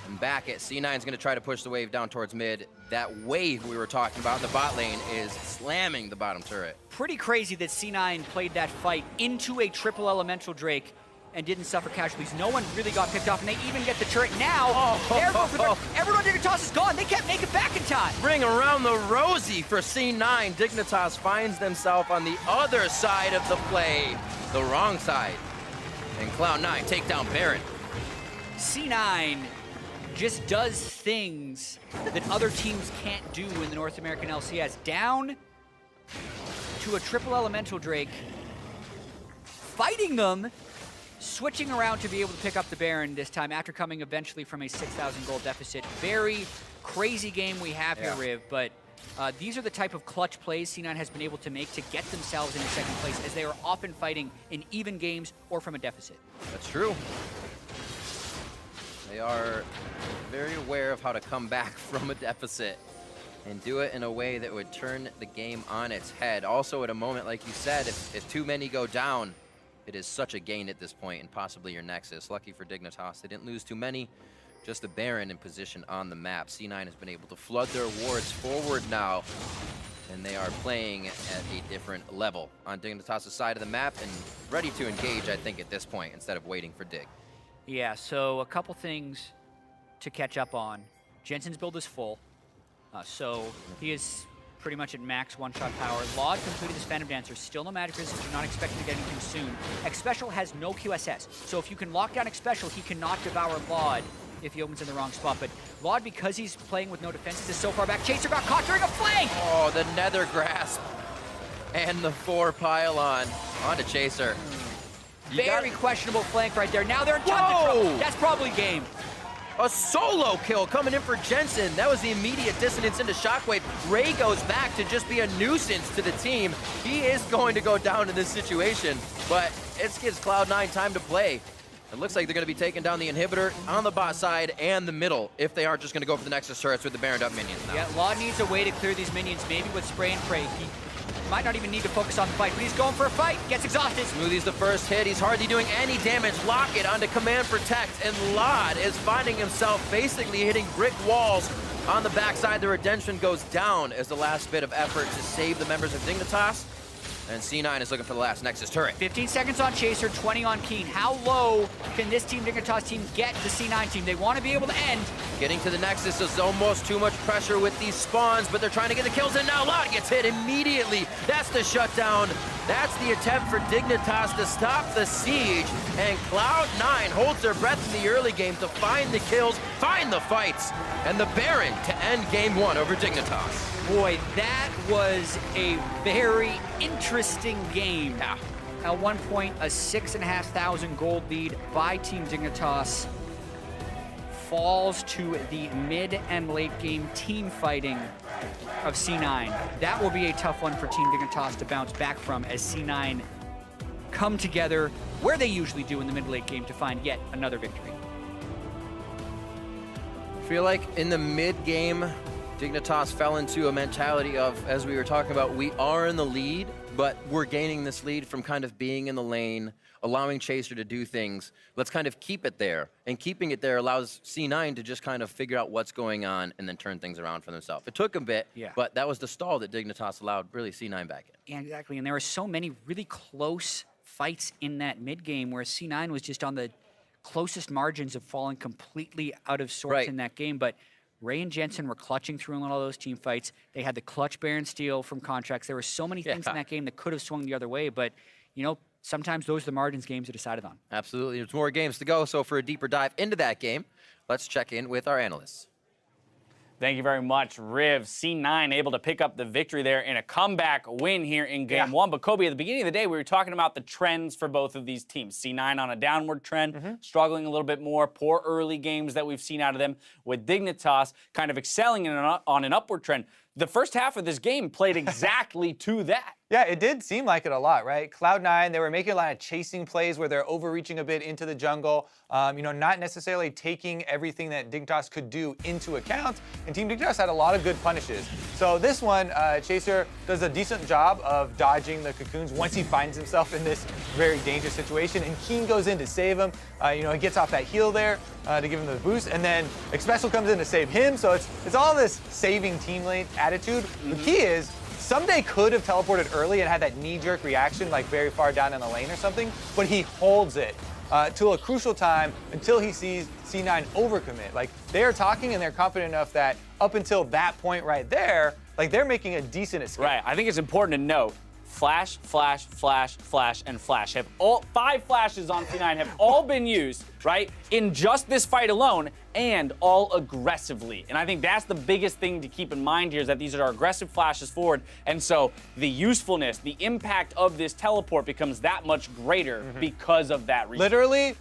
and back it. C9's gonna try to push the wave down towards mid. That wave we were talking about in the bot lane is slamming the bottom turret. Pretty crazy that C9 played that fight into a triple elemental Drake and didn't suffer casualties. No one really got picked off, and they even get the turret now. Everyone Dignitas is gone. They can't make it back in time. Ring around the rosy for C9. Dignitas finds themselves on the other side of the play, the wrong side. And Cloud9 take down Baron. C9 just does things that other teams can't do in the North American LCS. Down to a triple elemental Drake, fighting them, switching around to be able to pick up the Baron this time after coming eventually from a 6,000 gold deficit. Very crazy game we have here, Riv, but these are the type of clutch plays C9 has been able to make to get themselves into second place, as they are often fighting in even games or from a deficit. That's true. They are very aware of how to come back from a deficit and do it in a way that would turn the game on its head. Also, at a moment, like you said, if too many go down, it is such a gain at this point, and possibly your Nexus. Lucky for Dignitas, they didn't lose too many, just the Baron in position on the map. C9 has been able to flood their wards forward now, and they are playing at a different level on Dignitas' side of the map, and ready to engage, I think, at this point, instead of waiting for Dig. Yeah, so a couple things to catch up on. Jensen's build is full, so he is pretty much at max one-shot power. Laud completed his Phantom Dancer. Still no magic resistance. You're not expecting to get anything soon. X-Special has no QSS. So if you can lock down X-Special, he cannot devour Laud if he opens in the wrong spot. But Laud, because he's playing with no defenses, is so far back. Chaser got caught during a flank! Oh, the Nether Grasp and the 4 pylon onto Chaser. Very questionable flank right there. Now they're in tons of trouble. That's probably game. A solo kill coming in for Jensen. That was the immediate dissonance into Shockwave. Ray goes back to just be a nuisance to the team. He is going to go down in this situation, but it gives Cloud9 time to play. It looks like they're going to be taking down the inhibitor on the bot side and the middle, if they aren't just going to go for the Nexus turrets with the Baroned up minions now. Yeah, Laud needs a way to clear these minions, maybe with spray and pray. He might not even need to focus on the fight, but he's going for a fight, gets exhausted. Smoothie's the first hit. He's hardly doing any damage. Lock it onto Command Protect, and Laud is finding himself basically hitting brick walls on the backside. The Redemption goes down as the last bit of effort to save the members of Dignitas. And C9 is looking for the last Nexus turret. 15 seconds on Chaser, 20 on Keen. How low can this team, Dignitas team, get the C9 team? They want to be able to end. Getting to the Nexus is almost too much pressure with these spawns, but they're trying to get the kills in now. Laud gets hit immediately. That's the shutdown. That's the attempt for Dignitas to stop the siege. And Cloud9 holds their breath in the early game to find the kills, find the fights, and the Baron to end game 1 over Dignitas. Boy, that was a very interesting game. Yeah. At one point, a 6,500 gold lead by Team Dignitas falls to the mid and late game team fighting of C9. That will be a tough one for Team Dignitas to bounce back from, as C9 come together where they usually do in the mid-late game to find yet another victory. I feel like in the mid game, Dignitas fell into a mentality of, as we were talking about, we are in the lead, but we're gaining this lead from kind of being in the lane, allowing Chaser to do things. Let's kind of keep it there. And keeping it there allows C9 to just kind of figure out what's going on and then turn things around for themselves. It took a bit, but that was the stall that Dignitas allowed really C9 back in. Yeah, exactly. And there were so many really close fights in that mid game where C9 was just on the closest margins of falling completely out of sorts in that game. But Ray and Jensen were clutching through in all those team fights. They had the clutch Baron steal from Contracts. There were so many things in that game that could have swung the other way, but, you know, sometimes those are the margins games are decided on. Absolutely. There's more games to go, so for a deeper dive into that game, let's check in with our analysts. Thank you very much, Riv. C9 able to pick up the victory there in a comeback win here in Game 1. But Kobe, at the beginning of the day, we were talking about the trends for both of these teams. C9 on a downward trend, struggling a little bit more, poor early games that we've seen out of them, with Dignitas kind of excelling on an upward trend. The first half of this game played exactly to that. Yeah, it did seem like it a lot, right? Cloud9, they were making a lot of chasing plays where they're overreaching a bit into the jungle, not necessarily taking everything that Dignitas could do into account, and Team Dignitas had a lot of good punishes. So this one, Chaser does a decent job of dodging the cocoons once he finds himself in this very dangerous situation, and Keen goes in to save him. He gets off that heal there to give him the boost, and then Xpecial comes in to save him, so it's all this saving team lane attitude. The key is, Someday could have teleported early and had that knee-jerk reaction, like very far down in the lane or something, but he holds it till a crucial time until he sees C9 overcommit. Like, they are talking and they're confident enough that up until that point right there, like, they're making a decent escape. Right. I think it's important to note, flash, flash, flash, flash, and flash. All 5 flashes on C9 have all been used, right, in just this fight alone, and all aggressively. And I think that's the biggest thing to keep in mind here, is that these are aggressive flashes forward, and so the usefulness, the impact of this teleport becomes that much greater because of that reason. Literally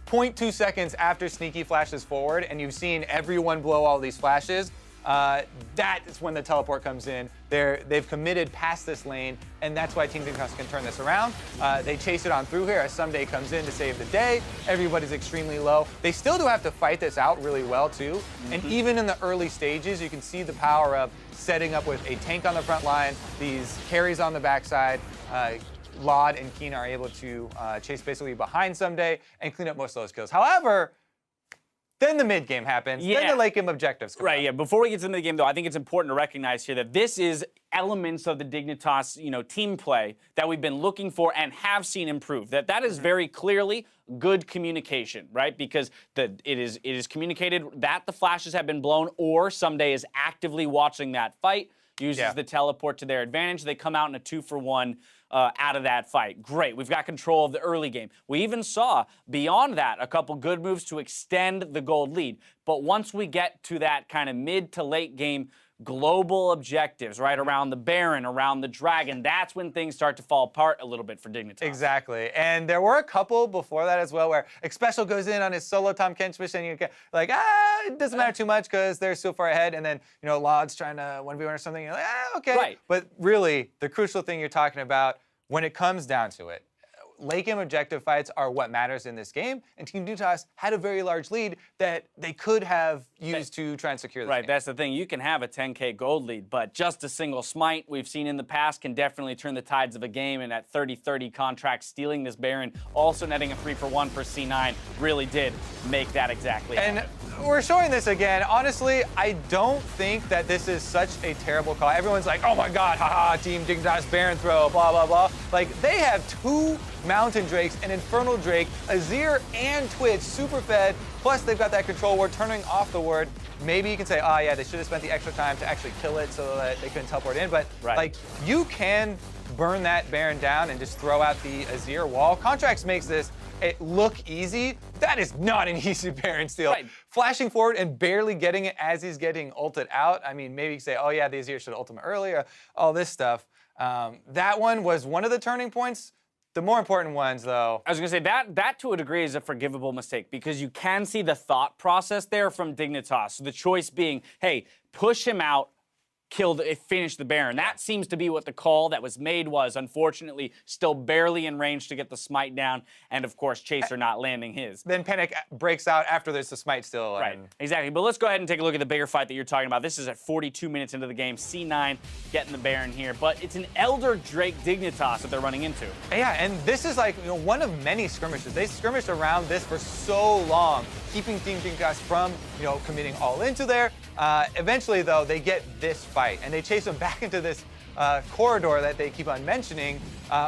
0.2 seconds after Sneaky flashes forward, and you've seen everyone blow all these flashes, that is when the teleport comes in. They've committed past this lane, and that's why Team Dignitas can turn this around. They chase it on through here as Someday comes in to save the day. Everybody's extremely low. They still do have to fight this out really well, too. And even in the early stages, you can see the power of setting up with a tank on the front line, these carries on the backside. Laud and Keen are able to chase basically behind Someday and clean up most of those kills. However, then the mid game happens. Then the late game objectives come out. Before we get to the mid game, though, I think it's important to recognize here that this is elements of the Dignitas, team play that we've been looking for and have seen improve. That is very clearly good communication, right? Because it is communicated that the flashes have been blown, or Someday is actively watching that fight, uses the teleport to their advantage. They come out in a 2-for-1 out of that fight. Great. We've got control of the early game. We even saw, beyond that, a couple good moves to extend the gold lead. But once we get to that kind of mid to late game global objectives, right, around the Baron, around the Dragon, that's when things start to fall apart a little bit for Dignitas. Exactly. And there were a couple before that as well where Xpecial goes in on his solo Tom Kench mission, and you get like, it doesn't matter too much because they're so far ahead, and then, Laud's trying to 1v1 or something, you're like, okay. Right. But really, the crucial thing you're talking about, when it comes down to it, late game objective fights are what matters in this game, and Team Dignitas had a very large lead that they could have used to try and secure this game. That's the thing. You can have a 10K gold lead, but just a single smite we've seen in the past can definitely turn the tides of a game, and at 30-30 contract, stealing this Baron, also netting a 3-for-1 for C9, really did make that exactly happen. We're showing this again. Honestly, I don't think that this is such a terrible call. Everyone's like, oh my god, haha, Team Dignitas Baron throw, blah, blah, blah. Like, they have 2 Mountain Drakes, an Infernal Drake, Azir, and Twitch super fed, plus they've got that control ward turning off the ward. Maybe you can say, oh yeah, they should have spent the extra time to actually kill it so that they couldn't teleport in, but like, you can burn that Baron down and just throw out the Azir wall. Contracts makes this look easy. That is not an easy Baron steal. Right. Flashing forward and barely getting it as he's getting ulted out. I mean, maybe you say, oh yeah, the Azir should have ulted him earlier, all this stuff. That one was one of the turning points. The more important ones, though. I was going to say, that to a degree is a forgivable mistake, because you can see the thought process there from Dignitas. So the choice being, hey, push him out, finish the Baron. That seems to be what the call that was made was. Unfortunately, still barely in range to get the smite down, and of course, Chaser not landing his. Then Panic breaks out after there's the smite still. Right, exactly. But let's go ahead and take a look at the bigger fight that you're talking about. This is at 42 minutes into the game. C9 getting the Baron here, but it's an Elder Drake Dignitas that they're running into. Yeah, and this is like one of many skirmishes. They skirmished around this for so long, keeping Team Dignitas from committing all into there. Eventually, though, they get this fight, and they chase them back into this corridor that they keep on mentioning,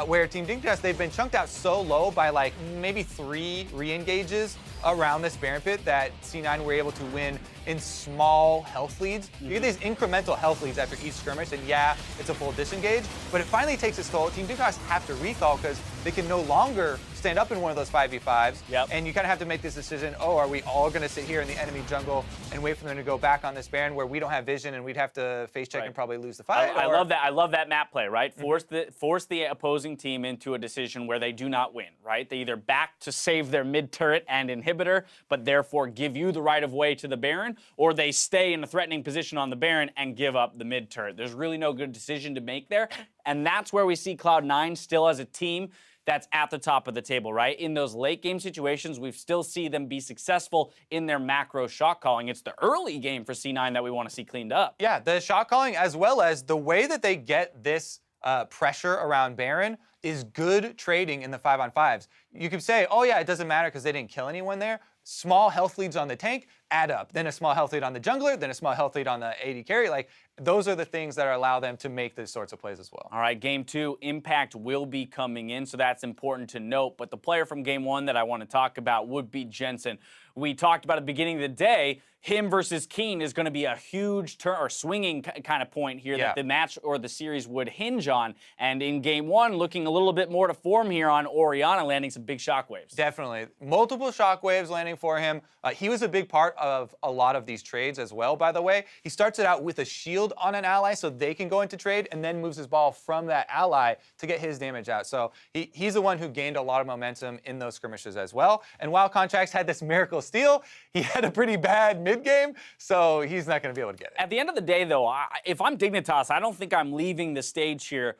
where Team Dignitas, they've been chunked out so low by like maybe 3 re-engages around this Baron pit that C9 were able to win in small health leads. You get these incremental health leads after each skirmish, and yeah, it's a full disengage, but it finally takes its toll. Team Dignitas have to recall because they can no longer stand up in one of those 5v5s, and you kind of have to make this decision, oh, are we all going to sit here in the enemy jungle and wait for them to go back on this Baron where we don't have vision and we'd have to face check and probably lose the fight? I love that. I love that map play, right? Force the opposing team into a decision where they do not win, right? They either back to save their mid turret and inhibitor, but therefore give you the right of way to the Baron, or they stay in a threatening position on the Baron and give up the mid turret. There's really no good decision to make there, and that's where we see Cloud9 still as a team that's at the top of the table, right? In those late game situations, we still see them be successful in their macro shot calling. It's the early game for C9 that we want to see cleaned up. Yeah, the shot calling as well as the way that they get this pressure around Baron is good trading in the 5-on-5s. You could say, oh yeah, it doesn't matter because they didn't kill anyone there. Small health leads on the tank add up. Then a small health lead on the jungler, then a small health lead on the AD carry. Like, those are the things that allow them to make these sorts of plays as well. All right, game 2, Impact will be coming in, so that's important to note. But the player from game 1 that I want to talk about would be Jensen. We talked about at the beginning of the day, him versus Keen is going to be a huge turn or swinging kind of point here that the match or the series would hinge on. And in game 1, looking a little bit more to form here on Orianna, landing some big shockwaves. Definitely. Multiple shockwaves landing for him. He was a big part of a lot of these trades as well, by the way. He starts it out with a shield on an ally so they can go into trade and then moves his ball from that ally to get his damage out. So he's the one who gained a lot of momentum in those skirmishes as well. And while Contracts had this miracle steal, he had a pretty bad mid-game, so he's not going to be able to get it. At the end of the day, though, if I'm Dignitas, I don't think I'm leaving the stage here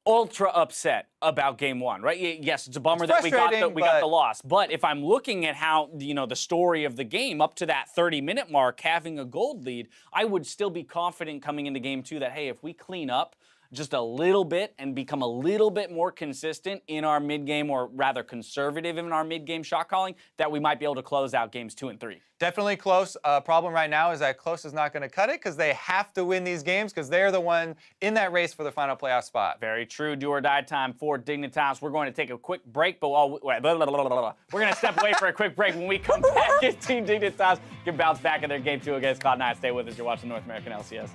ultra upset about game 1, right? Yes, it's a bummer that we got the loss. But if I'm looking at how, the story of the game up to that 30-minute mark, having a gold lead, I would still be confident coming into game 2 that, hey, if we clean up just a little bit and become a little bit more consistent in our mid-game, or rather conservative in our mid-game shot calling, that we might be able to close out games 2 and 3. Definitely close. Problem right now is that close is not going to cut it because they have to win these games because they're the one in that race for the final playoff spot. Very true. Do or die time for Dignitas. We're going to take a quick break, but we're going to step away for a quick break. When we come back, Team Dignitas can bounce back in their game 2 against Cloud9. Stay with us. You're watching North American LCS.